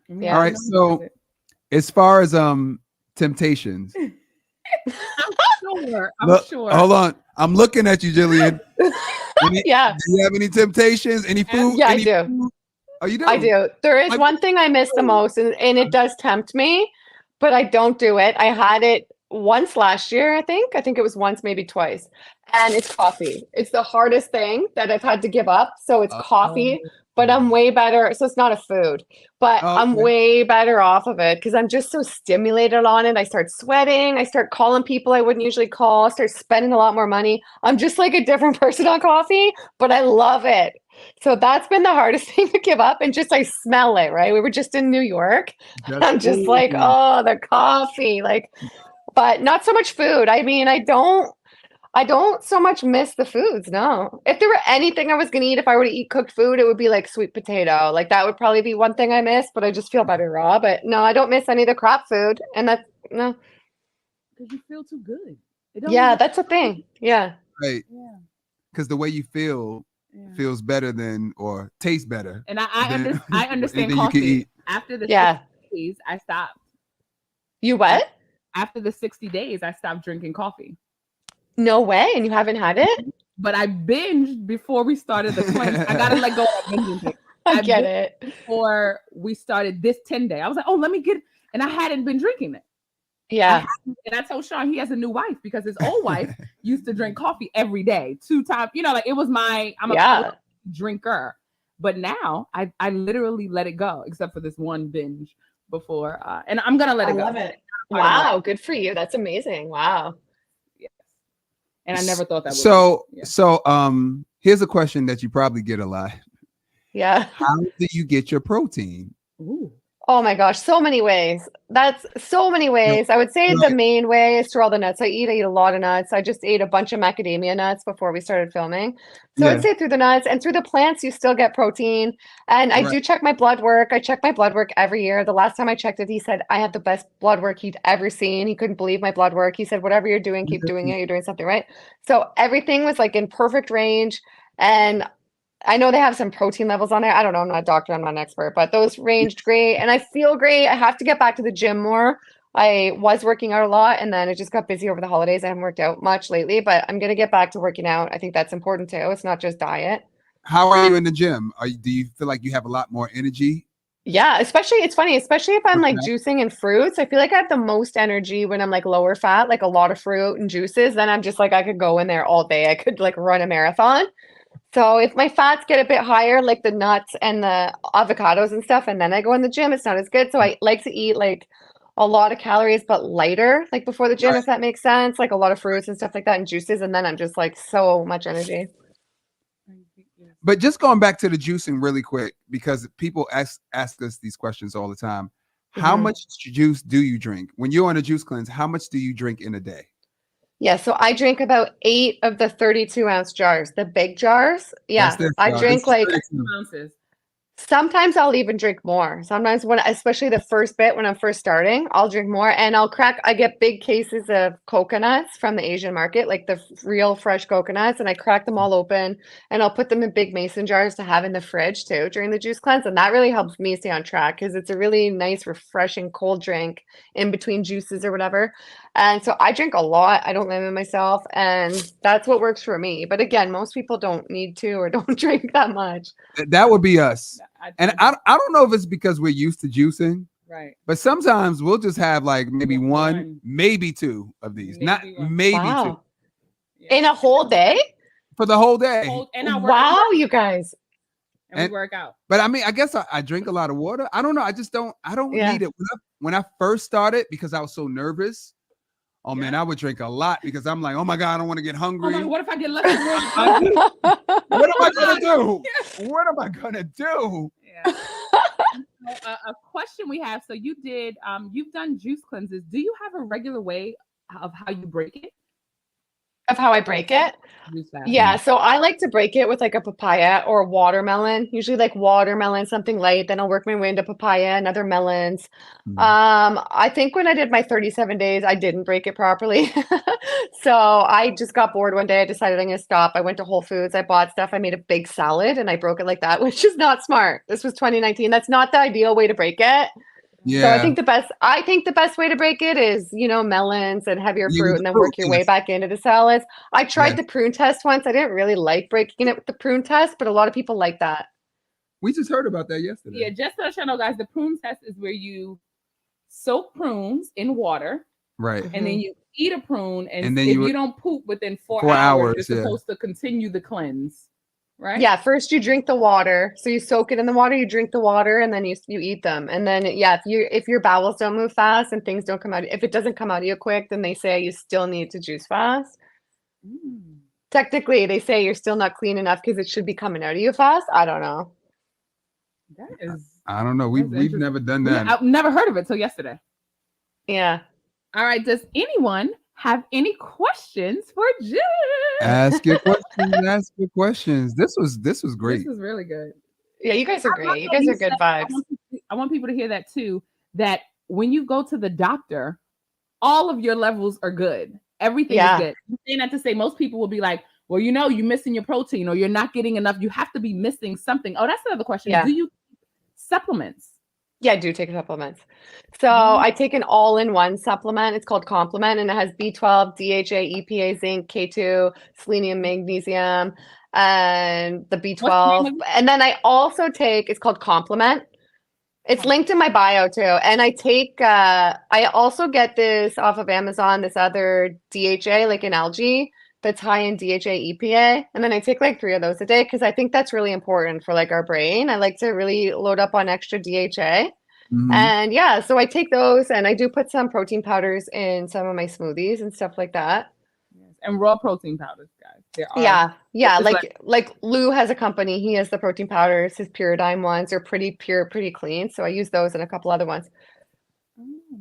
it. All right. So as far as temptations. I'm sure. Hold on. I'm looking at you, Gillian. Do you have any temptations? Any food? Yeah, I do. Food? Oh, you do? I do. There is one thing I miss the most, and it does tempt me, but I don't do it. I had it once last year, I think it was once, maybe twice. And it's coffee. It's the hardest thing that I've had to give up. So it's coffee, but I'm way better. So it's not a food, but I'm way better off of it because I'm just so stimulated on it. I start sweating. I start calling people I wouldn't usually call. I start spending a lot more money. I'm just like a different person on coffee, but I love it. So that's been the hardest thing to give up. And just, I smell it, right? We were just in New York. I'm just like, oh, the coffee, like, but not so much food. I mean, I don't so much miss the foods. No. If there were anything I was going to eat, if I were to eat cooked food, it would be like sweet potato. Like that would probably be one thing I miss, but I just feel better raw. But no, I don't miss any of the crap food. And that's no. Because you feel too good. That's the thing. Yeah. Right. Yeah. Because the way you feel feels better than, or tastes better. And I understand coffee. You can eat. After the 60 days, I stopped. You what? After the 60 days, I stopped drinking coffee. No way. And you haven't had it? But I binged before we started the cleanse. I got to let go of binging thing. I get it. Before we started this 10-day. I was like, oh, let me get, and I hadn't been drinking it. Yeah. And I told Sean he has a new wife because his old wife used to drink coffee every day, 2 times. You know, like it was I'm a drinker. But now I literally let it go, except for this one binge before. And I'm going to let it go. I love it. Wow. Good for you. That's amazing. Wow. And I never thought that would So here's a question that you probably get a lot. Yeah. How do you get your protein? Ooh. Oh my gosh, so many ways. That's so many ways. I would say the main way is through all the nuts. I eat a lot of nuts. I just ate a bunch of macadamia nuts before we started filming. So I'd say through the nuts and through the plants, you still get protein. And I do check my blood work. I check my blood work every year. The last time I checked it, he said I had the best blood work he'd ever seen. He couldn't believe my blood work. He said, whatever you're doing, keep doing it. You're doing something right. So everything was like in perfect range. And I know they have some protein levels on there. I don't know. I'm not a doctor. I'm not an expert, but those ranged great. And I feel great. I have to get back to the gym more. I was working out a lot and then it just got busy over the holidays. I haven't worked out much lately, but I'm going to get back to working out. I think that's important too. It's not just diet. How are you in the gym? Do you feel like you have a lot more energy? Yeah, especially it's funny, especially if I'm like juicing and fruits. I feel like I have the most energy when I'm like lower fat, like a lot of fruit and juices. Then I'm just like, I could go in there all day. I could like run a marathon. So if my fats get a bit higher, like the nuts and the avocados and stuff, and then I go in the gym, it's not as good. So I like to eat like a lot of calories, but lighter, like before the gym, if that makes sense, like a lot of fruits and stuff like that and juices. And then I'm just like so much energy. But just going back to the juicing really quick, because people ask us these questions all the time. How much juice do you drink? When you're on a juice cleanse, how much do you drink in a day? Yeah, so I drink about 8 of the 32-ounce jars, the big jars. Yeah, I drink like ounces. Sometimes I'll even drink more. Sometimes especially the first bit when I'm first starting, I'll drink more and I get big cases of coconuts from the Asian market, like the real fresh coconuts, and I crack them all open and I'll put them in big mason jars to have in the fridge too during the juice cleanse. And that really helps me stay on track because it's a really nice, refreshing cold drink in between juices or whatever. And so I drink a lot. I don't limit myself, and that's what works for me. But again, most people don't need to or don't drink that much. That would be us. And I don't know if it's because we're used to juicing. Right. But sometimes we'll just have like maybe one, maybe two of these. Maybe two. Yeah. In a whole day? For the whole day. Wow, you guys. And we work out. But I mean, I guess I drink a lot of water. I don't know. I don't need it. When I first started, because I was so nervous, man, I would drink a lot because I'm like, oh my God, I don't want to get hungry. Oh my, what if I get less than one? What am I gonna do? What am I gonna do? Yeah. A question we have. So you've done juice cleanses. Do you have a regular way of how you break it? Of how I break it? Yeah, so I like to break it with like a papaya or a watermelon. Usually like watermelon, something light. Then I'll work my way into papaya and other melons. I think when I did my 37 days, I didn't break it properly. So I just got bored one day. I decided I'm going to stop. I went to Whole Foods. I bought stuff. I made a big salad and I broke it like that, which is not smart. This was 2019. That's not the ideal way to break it. Yeah. So I think the best way to break it is, melons and heavier fruit and then work your way back into the salads. I tried the prune test once. I didn't really like breaking it with the prune test, but a lot of people like that. We just heard about that yesterday. Yeah, just to let you know, guys, the prune test is where you soak prunes in water. Right. And then you eat a prune, and if you don't poop within 4 hours, you're supposed to continue the cleanse. Right? Yeah, first you drink the water. So you soak it in the water, you drink the water, and then you eat them. And then if your bowels don't move fast and things don't come out, if it doesn't come out of you quick, then they say you still need to juice fast. Technically, they say you're still not clean enough because it should be coming out of you fast. I don't know. I don't know. We've never done that. I've never heard of it till yesterday. Yeah. All right. Does anyone have any questions for Jill? Ask your questions. This was great. This was really good. Yeah, you guys are great. You guys are good vibes. I want people to hear that too, that when you go to the doctor, all of your levels are good. Everything is good. I'm saying that to say most people will be like, well, you're missing your protein or you're not getting enough. You have to be missing something. Oh, that's another question. Yeah. Do you supplements? Yeah, I do take supplements. So I take an all-in-one supplement. It's called Complement, and it has B12, DHA, EPA, zinc, K2, selenium, magnesium, and the B12. And then I also take, it's called Complement. It's linked in my bio too. And I take, I also get this off of Amazon, this other DHA, like an algae that's high in DHA, EPA. And then I take like 3 of those a day because I think that's really important for like our brain. I like to really load up on extra DHA. And so I take those and I do put some protein powders in some of my smoothies and stuff like that. And raw protein powders, guys. Yeah. Like Lou has a company. He has the protein powders. His Pyridine ones are pretty pure, pretty clean. So I use those and a couple other ones.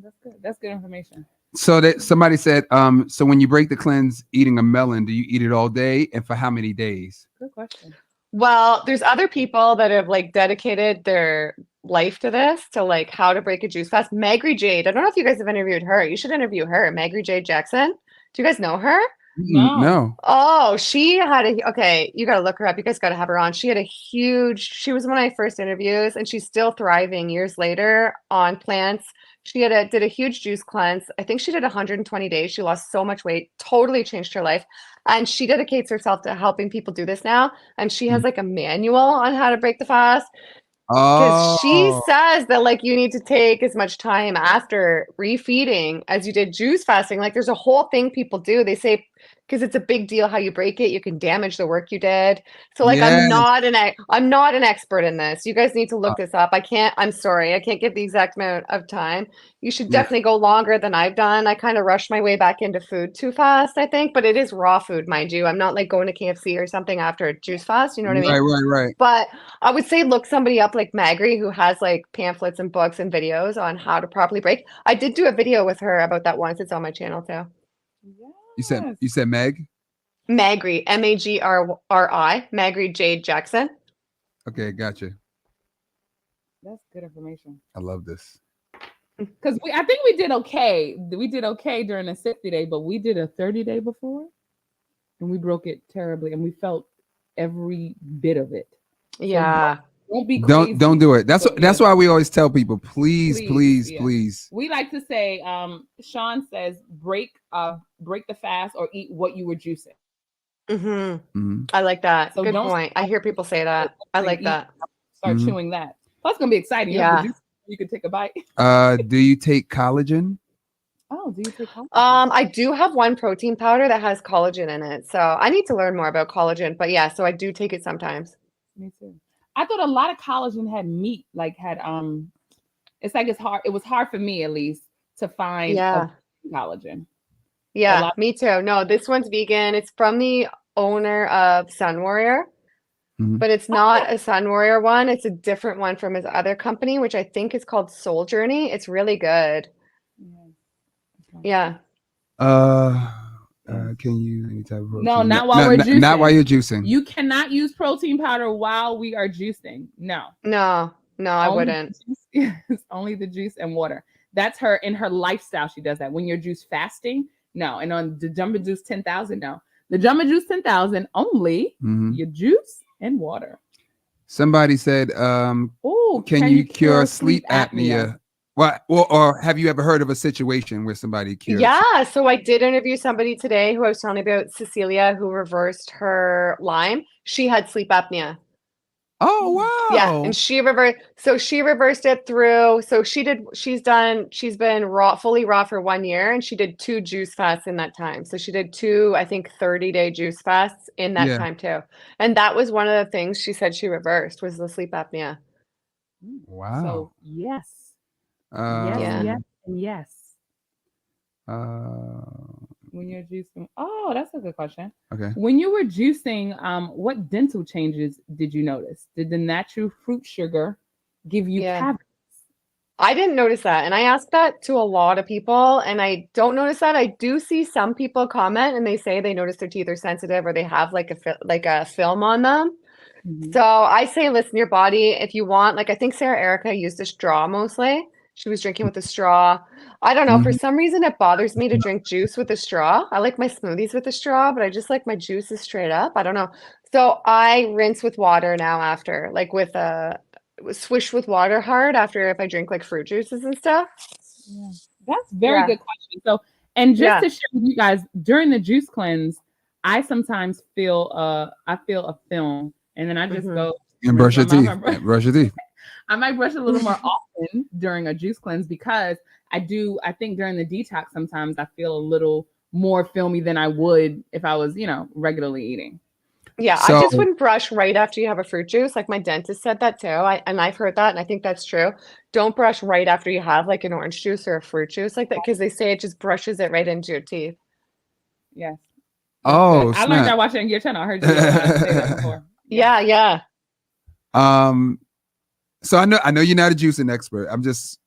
That's good. That's good information. So that somebody said, so when you break the cleanse eating a melon, do you eat it all day and for how many days? Good question. Well, there's other people that have like dedicated their life to this, to like how to break a juice fast. Magri Jade. I don't know if you guys have interviewed her. You should interview her. Magri Jade Jackson. Do you guys know her? No. Oh, she had you got to look her up. You guys got to have her on. She was one of my first interviews and she's still thriving years later on plants. She did a huge juice cleanse. I think she did 120 days. She lost so much weight, totally changed her life. And she dedicates herself to helping people do this now. And she has like a manual on how to break the fast. Because she says that like you need to take as much time after refeeding as you did juice fasting. Like there's a whole thing people do. They say because it's a big deal how you break it, you can damage the work you did. So like I'm not an expert in this. You guys need to look this up. I'm sorry, I can't give the exact amount of time. You should definitely go longer than I've done. I kind of rushed my way back into food too fast, I think, but it is raw food, mind you. I'm not like going to KFC or something after a juice fast, you know what I mean? Right. But I would say look somebody up like Magri who has like pamphlets and books and videos on how to properly break. I did do a video with her about that once. It's on my channel too. You said Meg? Magri, Magri, Magri Jade Jackson. Okay, gotcha. That's good information. I love this. Because I think we did okay. We did okay during the 60-day, but we did a 30-day before, and we broke it terribly, and we felt every bit of it. Yeah. So Don't be crazy. Don't do it. That's why we always tell people, please. We like to say, Sean says, break the fast or eat what you were juicing. I like that. So good point. I hear people say that. I like that. Start chewing that. That's gonna be exciting. Yeah. You can take a bite. Do you take collagen? Oh, do you take collagen? I do have one protein powder that has collagen in it. So I need to learn more about collagen. But yeah, so I do take it sometimes. Me too. I thought a lot of collagen had meat, it's like hard. It was hard for me at least to find collagen. Yeah, me too. No, this one's vegan. It's from the owner of Sun Warrior, but it's not a Sun Warrior one. It's a different one from his other company, which I think is called Soul Journey. It's really good. Yeah. Can you any type of protein? No, not while we're juicing. Not while you're juicing. You cannot use protein powder while we are juicing. No, I wouldn't. It's only the juice and water. That's her in her lifestyle. She does that. When you're juice fasting, no. And on the Jumbo Juice 10,000, no. The Jumbo Juice 10,000 only your juice and water. Somebody said, can you cure sleep apnea? What? Or have you ever heard of a situation where somebody cured? Yeah. So I did interview somebody today who I was telling about, Cecilia, who reversed her Lyme. She had sleep apnea. Oh, wow. Yeah. And she reversed it through. So she's been fully raw for 1 year, and she did 2 juice fasts in that time. So she did 2, I think 30-day juice fasts in that time too. And that was one of the things she said she reversed was the sleep apnea. Wow. So yes. Yes. When you're juicing, that's a good question. Okay. When you were juicing, what dental changes did you notice? Did the natural fruit sugar give you cavities? I didn't notice that, and I asked that to a lot of people, and I don't notice that. I do see some people comment, and they say they notice their teeth are sensitive or they have like a film on them. So I say, listen to your body. If you want, I think Sarah Erica used a straw mostly. She was drinking with a straw. I don't know. For some reason, it bothers me to drink juice with a straw. I like my smoothies with a straw, but I just like my juices straight up. I don't know. So I rinse with water now after, swish with water hard after if I drink fruit juices and stuff. Yeah. That's very good question. So, and just to share with you guys, during the juice cleanse, I sometimes feel a film, and then I just go and brush your teeth. Brush your teeth. I might brush a little more often during a juice cleanse because I think during the detox, sometimes I feel a little more filmy than I would if I was, regularly eating. Yeah, so, I just wouldn't brush right after you have a fruit juice. My dentist said that too. And I've heard that, and I think that's true. Don't brush right after you have an orange juice or a fruit juice like that, because they say it just brushes it right into your teeth. Yes. Oh, I learned that watching your channel. I heard you say that before. Yeah. So I know you're not a juicing expert. I'm just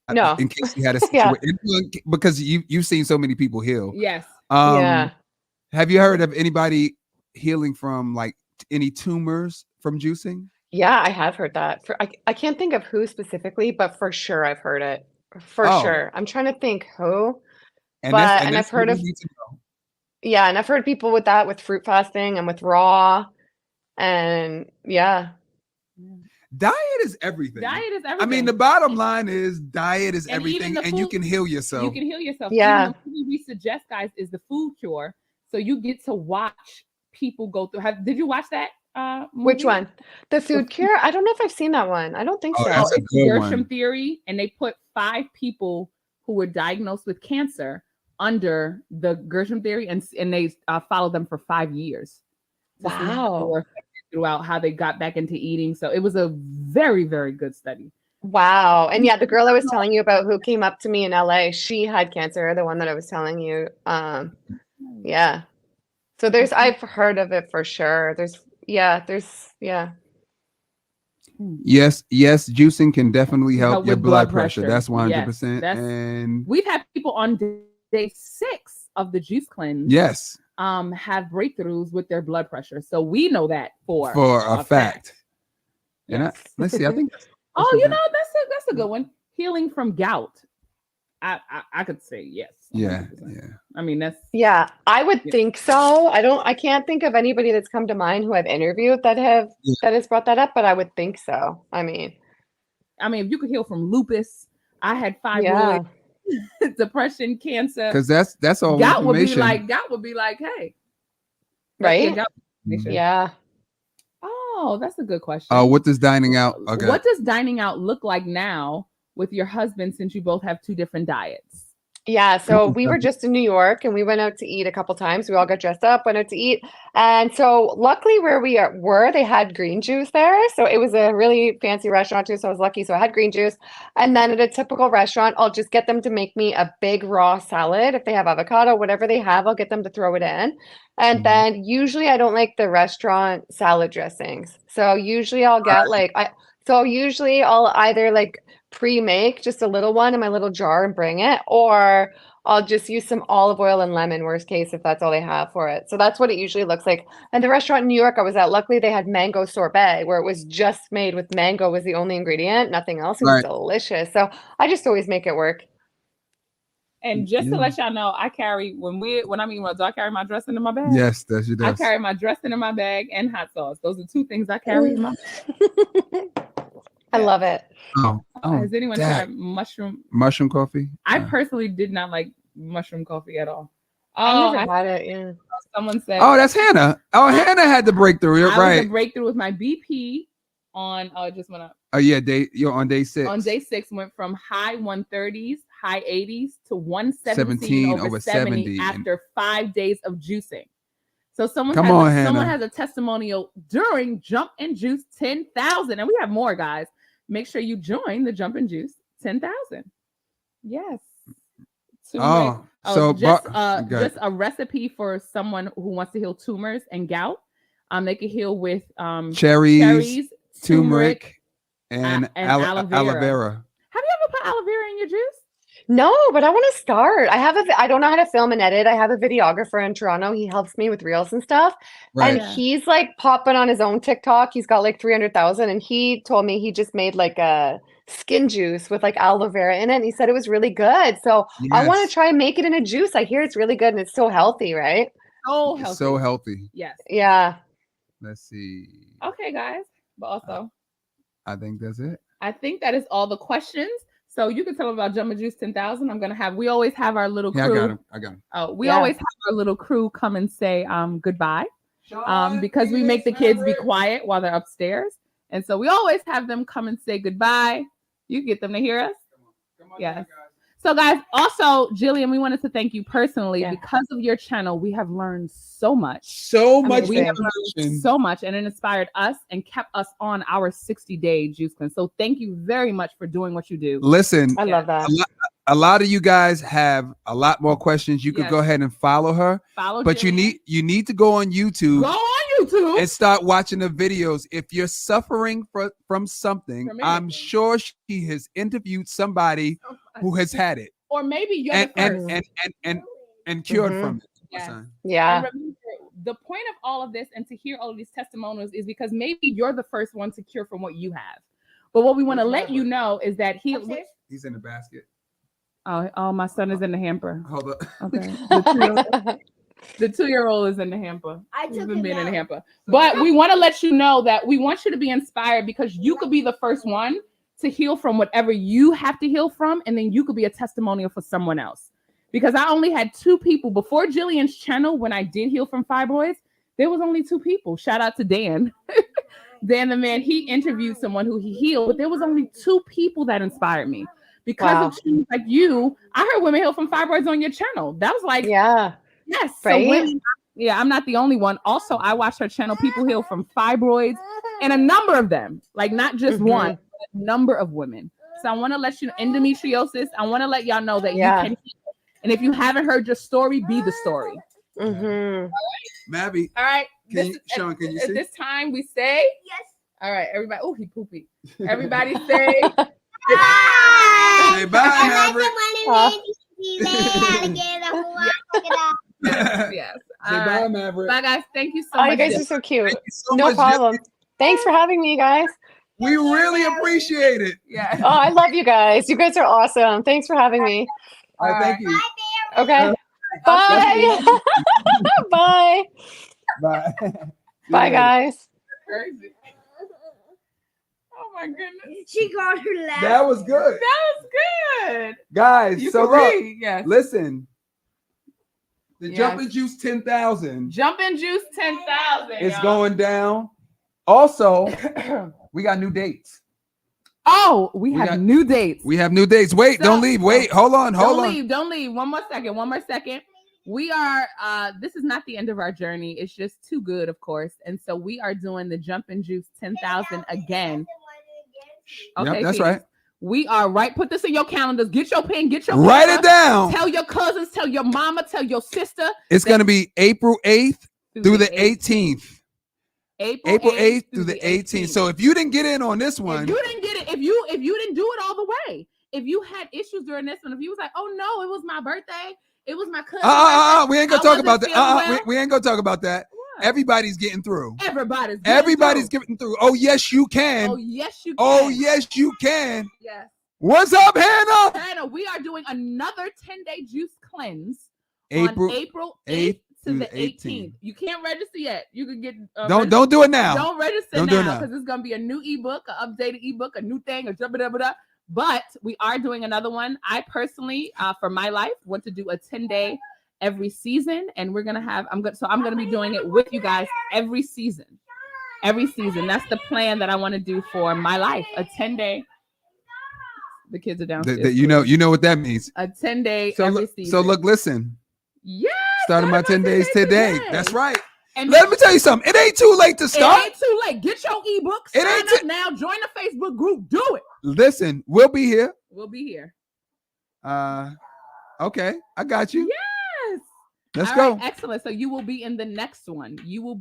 in case you had a situation because you've seen so many people heal. Yes. Have you heard of anybody healing from any tumors from juicing? Yeah, I have heard that. I can't think of who specifically, but for sure I've heard it. For sure. I'm trying to think who. And I've heard of and I've heard people with that, with fruit fasting and with raw, and diet is everything. I mean, the bottom line is diet is everything, and you can heal yourself. You can heal yourself. Yeah. The movie we suggest, guys, is The Food Cure. So you get to watch people go through. Did you watch that movie? Which one? The Food Cure? I don't know if I've seen that one. I don't think so. That's a it's good Gershom one. Theory, and they put 5 people who were diagnosed with cancer under the Gershom Theory, and they followed them for 5 years. Wow. Throughout how they got back into eating. So it was a very, very good study. Wow. And the girl I was telling you about who came up to me in LA, she had cancer, the one that I was telling you. So I've heard of it for sure. Yes, juicing can definitely help your blood pressure. That's 100%. Yes, and we've had people on day 6 of the juice cleanse. Yes. Have breakthroughs with their blood pressure. So we know that for a fact. Yes. And let's see. I think. That's a good one. Healing from gout. I could say yes. 100%. Yeah. I mean, that's I would think so. I can't think of anybody that's come to mind who I've interviewed that has brought that up, but I would think so. I mean, if you could heal from lupus, I had fibroids, depression, cancer. Because that's all that information. would be like, hey, right? Yeah. Oh, that's a good question. What does dining out? Okay. What does dining out look like now with your husband, since you both have two different diets? Yeah, so we were just in New York and we went out to eat a couple times. We all got dressed up, went out to eat. And so luckily where we were, they had green juice there. So it was a really fancy restaurant too. So I was lucky. So I had green juice. And then at a typical restaurant, I'll just get them to make me a big raw salad. If they have avocado, whatever they have, I'll get them to throw it in. And then usually I don't like the restaurant salad dressings. So usually I'll get I'll either like pre-make just a little one in my little jar and bring it, or I'll just use some olive oil and lemon, worst case, if that's all they have for it. So that's what it usually looks like. And the restaurant in New York I was at, luckily they had mango sorbet, where it was just made with mango was the only ingredient, nothing else. It was delicious. So I just always make it work. And just to let y'all know, I carry when I'm eating, do I carry my dressing in my bag? Yes, that's your I carry my dressing in my bag and hot sauce. Those are two things I carry in my bag. I love it. Has anyone tried mushroom coffee? I personally did not like mushroom coffee at all. I never had it. Yeah. Someone said, "Oh, that's Hannah." Oh, Hannah had the breakthrough. Right, the breakthrough with my BP on. It just went up. Oh yeah, you're on day 6. On day 6, went from high 130s, high 80s to 117 over 70 after 5 days of juicing. So someone has a testimonial during Jump and Juice 10,000, and we have more, guys. Make sure you join the Jump and Juice 10,000. Yes. Just a recipe for someone who wants to heal tumors and gout. They can heal with cherries, turmeric, and aloe vera. Have you ever put aloe vera in your juice? No, but I want to start. I don't know how to film and edit. I have a videographer in Toronto. He helps me with reels and stuff. Right. And he's like popping on his own TikTok. He's got like 300,000. And he told me he just made like a skin juice with like aloe vera in it. And he said it was really good. So I want to try and make it in a juice. I hear it's really good and it's so healthy, right? So healthy. So healthy. Yes. Yeah. Let's see. Okay, guys. But also, I think that's it. I think that is all the questions. So you can tell them about Jump and Juice 10,000. We always have our little crew. Yeah, I got him. Always have our little crew come and say goodbye. Because we make the kids be quiet while they're upstairs. And so we always have them come and say goodbye. You get them to hear us. Come on yes. Guys. So guys, also, Gillian, we wanted to thank you personally because of your channel. We have learned so much. We have learned so much, and it inspired us and kept us on our 60-day juice cleanse. So thank you very much for doing what you do. Listen, I love that. A lot of you guys have a lot more questions. You could go ahead and follow her. But Gillian. you need to go on YouTube. Go on YouTube and start watching the videos. If you're suffering from something, I'm sure she has interviewed somebody who has had it, or maybe you're and cured from it. Yeah. And remember, the point of all of this and to hear all of these testimonials is because maybe you're the first one to cure from what you have. But what we want to let you know is that he's in the basket. Oh, my son is in the hamper. Hold up. Okay. The 2-year-old is in the hamper. He's been being in the hamper. But we want to let you know that we want you to be inspired because you could be the first one to heal from whatever you have to heal from, and then you could be a testimonial for someone else. Because I only had 2 people before Gillian's channel. When I did heal from fibroids, there was only 2 people. Shout out to Dan. Dan the man, he interviewed someone who he healed, but there was only 2 people that inspired me. Because of like you, I heard women heal from fibroids on your channel. That was like, yes. Right? So women, I'm not the only one. Also, I watch her channel. People heal from fibroids, and a number of them, like not just one, but a number of women. So I want to let you know, endometriosis. I want to let y'all know that you can heal. And if you haven't heard your story, be the story. All right. Mabby. All right. Sean, can you see? At this time, we say yes. All right, everybody. Oh, he poopy. Everybody say bye. Say bye, Maverick. Yes. Say bye, Maverick. Bye, guys. Thank you so much. You guys are so cute. No problem. Thanks for having me, guys. We really appreciate it. Yeah. Oh, I love you guys. You guys are awesome. Thanks for having me. All right, thank you. Okay. Bye. Bye. Bye. Bye, guys. Crazy. Oh my goodness. She got her laugh. That was good. That was good. Guys, You so can look, read, yes. listen. The Yes. Jumpin' Juice 10,000 Jumpin' Juice 10,000. is going down. Also, we got new dates. Oh, we have new dates. We have new dates. Wait, don't leave. Wait, hold on. Don't leave. One more second. We are, this is not the end of our journey. It's just too good, of course. And so we are doing the Jumpin' Juice 10,000 again. Okay, yep, that's right. We are put this in your calendars. Get your pen, get your write it down. Tell your cousins, tell your mama, tell your sister. It's going to be April 8th through the 18th. April 8th through the 18th. So if you didn't get in on this one, if you didn't get it, if you didn't do it all the way, if you had issues during this one, if you was like, oh no, it was my birthday, it was my cousin. We ain't gonna talk about that. We ain't gonna talk about that. What? Everybody's getting through. Everybody's getting through. Oh yes, you can. Oh yes, you can. Oh yes, you can. Yes. What's up, Hannah? Hannah, we are doing another 10-day juice cleanse on April 8th to the 18th. You can't register yet. You can get don't do it now. Don't register now because it's gonna be a new ebook, an updated ebook, a new thing, but we are doing another one. I personally, for my life, want to do a 10-day every season, and we're gonna have. I'm gonna be doing it with you guys every season. Every season. That's the plan that I want to do for my life. A 10-day. The kids are downstairs. You know what that means. A 10-day every season. So look, listen. Yeah. Starting my 10 days today. That's right. And let me tell you something. It ain't too late to start. It ain't too late. Get your ebook. Sign up now. Join the Facebook group. Do it. Listen, we'll be here. Okay, I got you. Yes. Let's go. Right, excellent. So you will be in the next one. April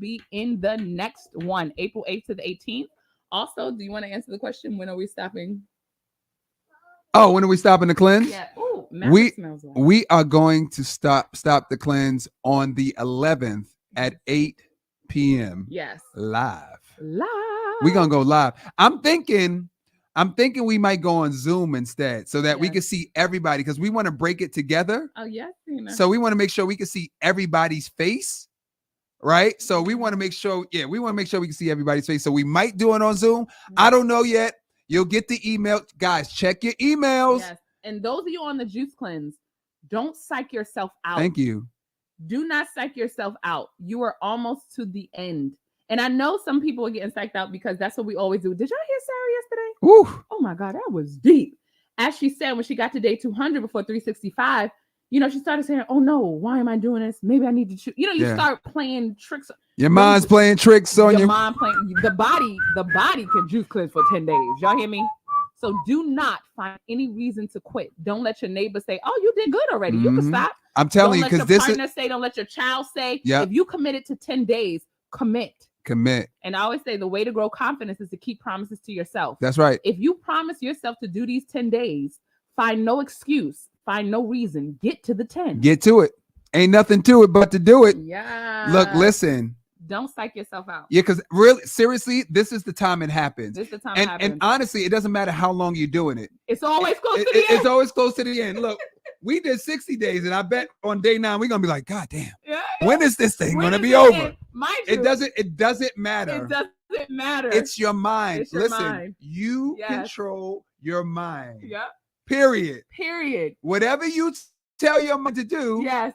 8th to the 18th. Also, do you want to answer the question? When are we stopping? Oh, when are we stopping the cleanse? Yeah. Ooh, we are going to stop the cleanse on the 11th at 8 p.m. Yes. Live. We're gonna go live. I'm thinking we might go on Zoom instead so that we can see everybody because we want to break it together. Oh, yes. So we want to make sure we can see everybody's face. Right. So we want to make sure, we can see everybody's face. So we might do it on Zoom. I don't know yet. You'll get the email. Guys, check your emails. Yes. And those of you on the juice cleanse, don't psych yourself out. Thank you. Do not psych yourself out. You are almost to the end. And I know some people are getting psyched out because that's what we always do. Did y'all hear Sarah yesterday? Woo. Oh my God, that was deep. As she said, when she got to day 200 before 365, she started saying, oh no, why am I doing this? Maybe I need to choose. You start playing tricks. Your mind's playing tricks on your mind playing. The body can juice cleanse for 10 days. Y'all hear me? So do not find any reason to quit. Don't let your neighbor say, oh, you did good already. You can stop. I'm telling you, because this is say, don't let your child say, if you committed to 10 days, commit. And I always say the way to grow confidence is to keep promises to yourself. That's right. If you promise yourself to do these 10 days, find no excuse, find no reason, get to the 10. Get to it. Ain't nothing to it but to do it. Yeah. Look, listen. Don't psych yourself out. Yeah, because really, seriously, this is the time it happens. This is the time it happens. And honestly, it doesn't matter how long you're doing it. It's always close to the end. It's always close to the end. Look, we did 60 days, and I bet on day 9 we're gonna be like, God damn, when is this thing gonna be over? It doesn't matter. It doesn't matter. It's your mind. It's your Listen, mind. you control your mind. Yep. Period. Whatever you tell your mind to do. Yes.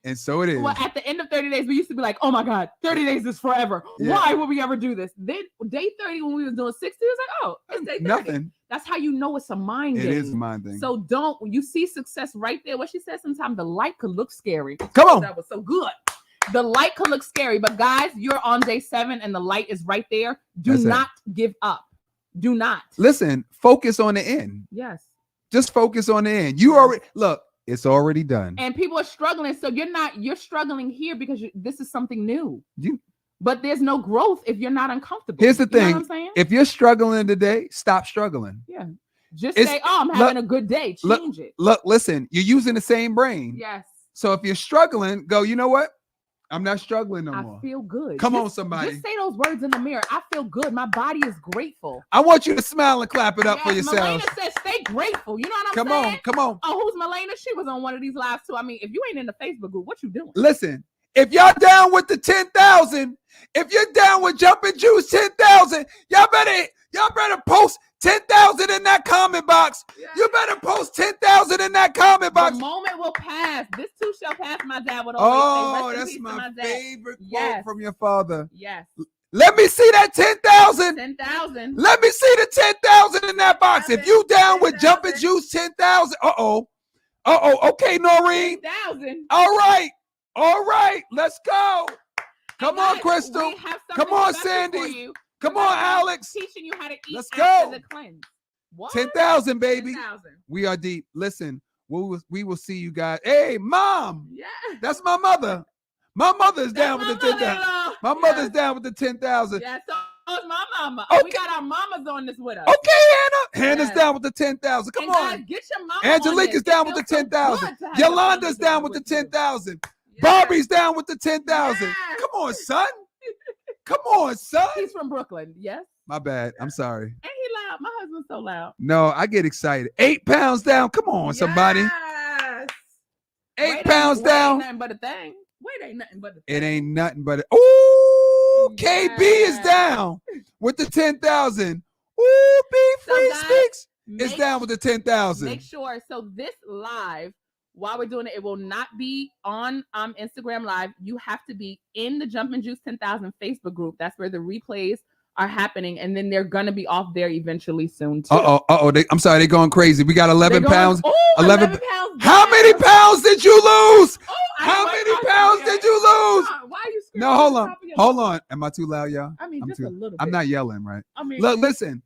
And so it is. Well, at the end of 30 days, we used to be like, oh my God, 30 days is forever. Yeah. Why would we ever do this? Then day 30, when we was doing 60, it was like, oh, it's day 30. Nothing. That's how you know it's a mind game. It is a mind thing. So when you see success right there, what she said, sometimes the light could look scary. Come on. That was so good. The light could look scary, but guys, you're on day 7 and the light is right there. Do not give up. Do not. Listen, focus on the end. Yes. Just focus on the end. You already, look, it's already done. And people are struggling. So you're struggling here because this is something new. But there's no growth if you're not uncomfortable. Here's the thing. You know what I'm saying? If you're struggling today, stop struggling. Yeah. Just say, oh, I'm having a good day. Change it. Look, listen, you're using the same brain. Yes. So if you're struggling, go, you know what? I'm not struggling no more. I feel good. Come on, somebody. Just say those words in the mirror. I feel good. My body is grateful. I want you to smile and clap it up for yourselves. Melena said, stay grateful. You know what I'm saying? Come on. Oh, who's Melena? She was on one of these lives too. I mean, if you ain't in the Facebook group, what you doing? Listen, if y'all down with the 10,000, if you're down with Jumping Juice 10,000, y'all better post 10,000 in that comment box. Yeah. You better post 10,000 in that comment box. The moment will pass. This too shall pass, my dad would always say. That's my favorite quote from your father. Yes. Let me see that 10,000. 10,000. Let me see the 10,000 in that box. If you down with Jumping Juice 10,000, okay, Noreen. 10,000. All right, let's go. Come on, Crystal. Come on, Sandy. Come on, Alex. Teaching you how to eat. Let's go. The cleanse. 10,000, baby. 10,000. We are deep. Listen, we will see you guys. Hey, Mom. Yeah. That's my mother. My mother's down with the 10,000. My mother's down with the 10,000. Yeah, so is my mama. Okay. We got our mamas on this with us. Okay, Hannah. Hannah's down with the 10,000. Come on. Guys, get your mama Angelique is down with the 10,000. Yolanda's down with the 10,000. Barbie's down with the 10,000. Come on, son. Come on, son. He's from Brooklyn. Yes. My bad. I'm sorry. Ain't he loud? My husband's so loud. No, I get excited. 8 pounds down. Come on, somebody. Yes. 8 pounds down. Ain't nothing but a thing. Weight ain't nothing but a thing. It ain't nothing but a. Ooh, KB is down with the 10,000. Ooh, B Free Speaks is down with the 10,000. Make sure. So this live, while we're doing it, it will not be on Instagram Live. You have to be in the Jumpin' Juice 10,000 Facebook group. That's where the replays are happening, and then they're gonna be off there eventually soon too. I'm sorry, they're going crazy. We got 11 pounds. 11 pounds. How many pounds did you lose? How many pounds did you lose? Why are you screaming? No, hold on. Am I too loud, y'all? I mean, just a little bit. I'm not yelling, right? I mean, look, listen.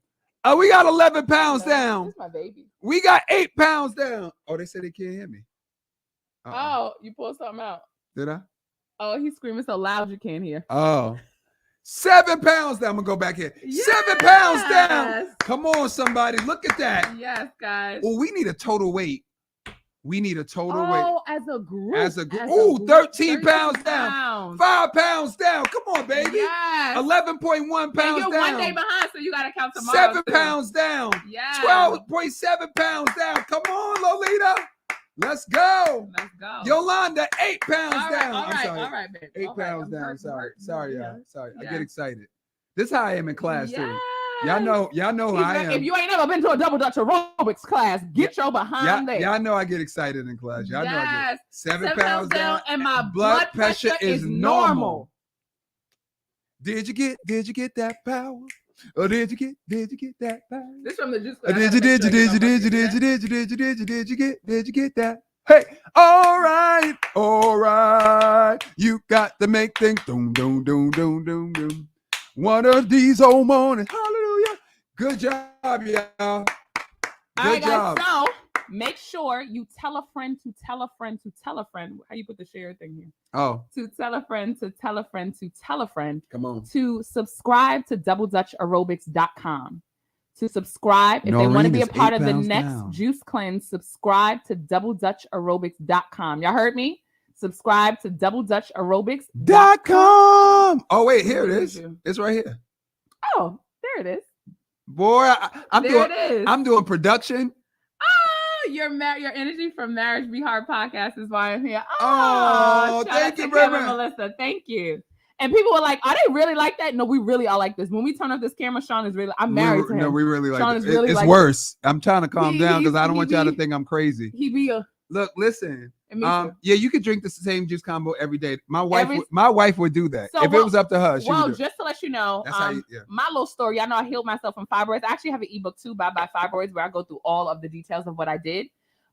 We got 11 pounds down. That's my baby. We got 8 pounds down. Oh, they said they can't hear me. Oh, you pulled something out. Did I? Oh, he's screaming so loud you can't hear. Oh. 7 pounds down. I'm gonna go back here. Yes. 7 pounds down. Come on, somebody. Look at that. Yes, guys. Well, we need a total weight. We need a total weight. Oh, as a group. Ooh, 13 pounds down. 5 pounds down. Come on, baby. Yes. 11.1 pounds you're down. 1 day behind, so you gotta count tomorrow. 7 pounds down. Yeah. 12.7 pounds down. Come on, Lolita. Let's go. Yolanda, 8 pounds down. All right, baby. 8 pounds down. Sorry, y'all. Sorry. I get excited. This is how I am in class too. Y'all know how I am. If you ain't never been to a double Dutch aerobics class, get your behind there. Y'all know I get excited in class. Y'all know I get 7 pounds down, and my blood pressure is normal. Did you get that power? Or did you get that power? This from the juice class. Did you get that? Hey, all right. You got to make things doom. One of these old mornings. Hallelujah. Good job, y'all. Good job. Guys, so make sure you tell a friend to tell a friend to tell a friend. How you put the share thing here? Oh. To tell a friend to tell a friend to tell a friend. Come on. To subscribe to DoubleDutchAerobics.com. To subscribe, if they want to be a part of the next juice cleanse, subscribe to DoubleDutchAerobics.com. Y'all heard me? Subscribe to DoubleDutchAerobics.com. Oh, wait, here it is. It's right here. Oh, there it is. Boy, I'm doing production. Oh, your energy from Marriage Be Hard podcast is why I'm here. Oh, thank you very much, Melissa. Thank you. And people were like, "Are they really like that?" No, we really are like this. When we turn off this camera, Sean is really. I'm married to him. No, we really like it. Really it's worse. I'm trying to calm down because I don't want y'all to think I'm crazy. He be a look. Listen. Yeah, you could drink the same juice combo every day. My wife would do that if it was up to her. Just to let you know, my little story. I know I healed myself from fibroids. I actually have an ebook too, Bye Bye Fibroids, where I go through all of the details of what I did.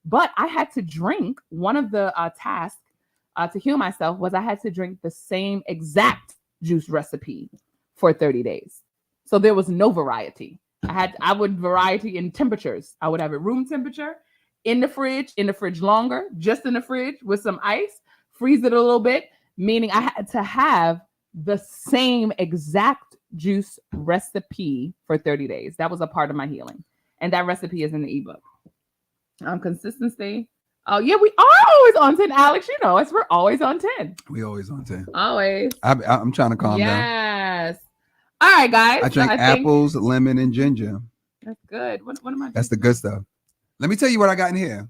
But I had to drink. One of the tasks to heal myself was I had to drink the same exact juice recipe for 30 days. So there was no variety. I would variety in temperatures. I would have it room temperature. In the fridge longer, just in the fridge with some ice, freeze it a little bit, meaning I had to have the same exact juice recipe for 30 days. That was a part of my healing. And that recipe is in the ebook. Consistency, Oh yeah, we are always on 10, Alex. You know us. We're always on 10. We always on 10. Always. I'm trying to calm down. Yes. All right, guys. I drink apples, lemon, and ginger. That's good. What am I drinking? That's the good stuff. Let me tell you what I got in here.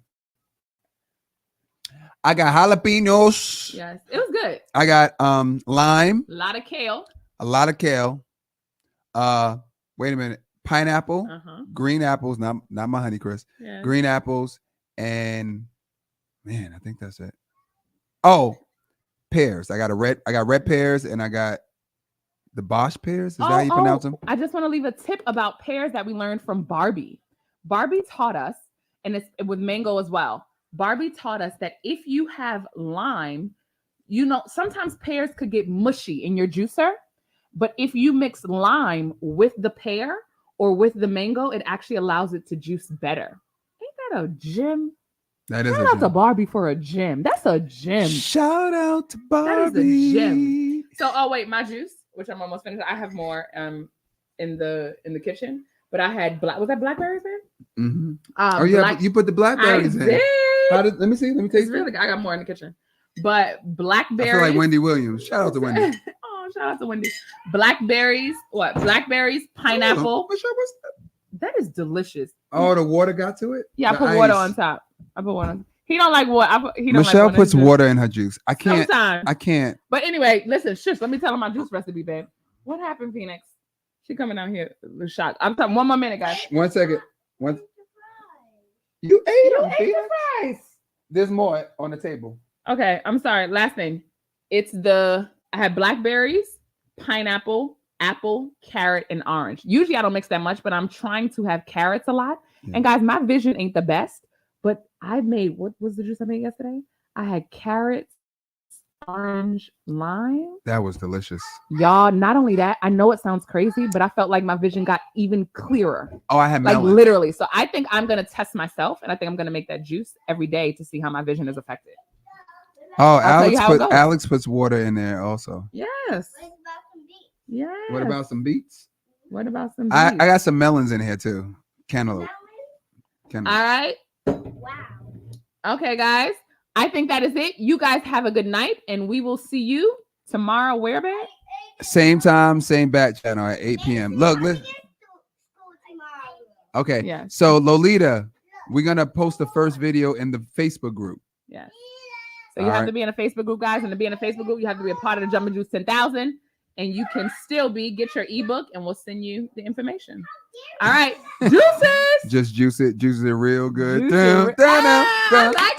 I got jalapenos. Yes, it was good. I got lime. A lot of kale. Wait a minute. Pineapple, green apples, not my Honeycrisp. Yes. Green apples, and man, I think that's it. Oh, pears. I got red pears, and I got the Bosch pears. Is that how you pronounce them? I just want to leave a tip about pears that we learned from Barbie. Barbie taught us, and it's with mango as well. Barbie taught us that if you have lime, sometimes pears could get mushy in your juicer, but if you mix lime with the pear or with the mango, it actually allows it to juice better. Ain't that a gem? That is. Shout out to Barbie for a gem. That's a gem. Shout out to Barbie. That is a gem. So, wait, my juice, which I'm almost finished. I have more in the kitchen, but I had was that blackberries in? Mm-hmm. You put the blackberries in. Did. Let me see. Let me taste. Really, I got more in the kitchen, but blackberries. I feel like Wendy Williams. Shout out to Wendy. Shout out to Wendy. Blackberries. What? Blackberries, pineapple. What's that? That is delicious. Oh, the water got to it? Yeah, I put water on top. I put water on. He don't like water. Michelle puts water in her juice. I can't. Sometimes. I can't. But anyway, listen, shush. Let me tell her my juice recipe, babe. What happened, Phoenix? She coming down here. Shocked. I'm talking. One more minute, guys. 1 second. You ate them. The fries. There's more on the table. Okay, I'm sorry. Last thing. I had blackberries, pineapple, apple, carrot, and orange. Usually I don't mix that much, but I'm trying to have carrots a lot. Yeah. And guys, my vision ain't the best, but I made, what was the juice I made yesterday? I had carrots, orange, lime. That was delicious. Y'all, not only that, I know it sounds crazy, but I felt like my vision got even clearer. Oh, I had melon. Like literally. So I think I'm going to test myself, and I think I'm going to make that juice every day to see how my vision is affected. Oh, Alex puts water in there also. Yes. Yeah. What about some beets? I got some melons in here too. Cantaloupe. All right. Wow. Okay, guys. I think that is it. You guys have a good night, and we will see you tomorrow. Where, babe? Same time, same bat channel at 8 p.m. Look, listen. Okay. Yeah. So Lolita, we're gonna post the first video in the Facebook group. Yes. So you have to be in a Facebook group, guys, and to be in a Facebook group, you have to be a part of the Jumpin' Juice 10,000, and you can still get your ebook, and we'll send you the information. All right, juices. Just juice it real good. Juice real good. Hold on. I like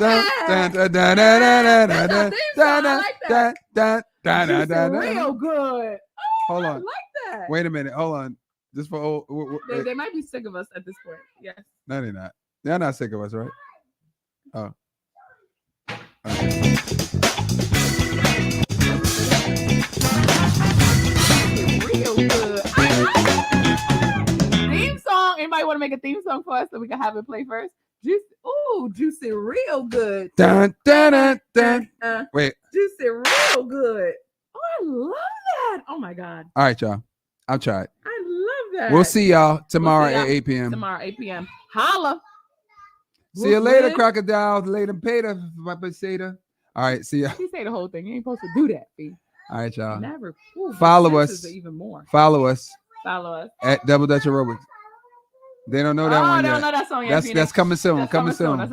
that. Wait a minute. Hold on. Just for they might be sick of us at this point. Yes. No, they're not. They're not sick of us, right? Oh. Real good. Theme song. Anybody want to make a theme song for us so we can have it play first? Juicy real good. Dun, dun, dun, dun. Wait. Juicy real good. Oh, I love that. Oh my God. All right, y'all. I'll try it. I love that. We'll see y'all tomorrow at 8 p.m. Tomorrow, 8 p.m. Holla. See you later, crocodiles. Later, Peter. All right, see ya. She say the whole thing. You ain't supposed to do that, B. All right, y'all. Never. Follow us. Even more. Follow us at Double Dutch Aerobics. They don't know that one yet. They don't know that song yet. That's coming soon. Coming soon.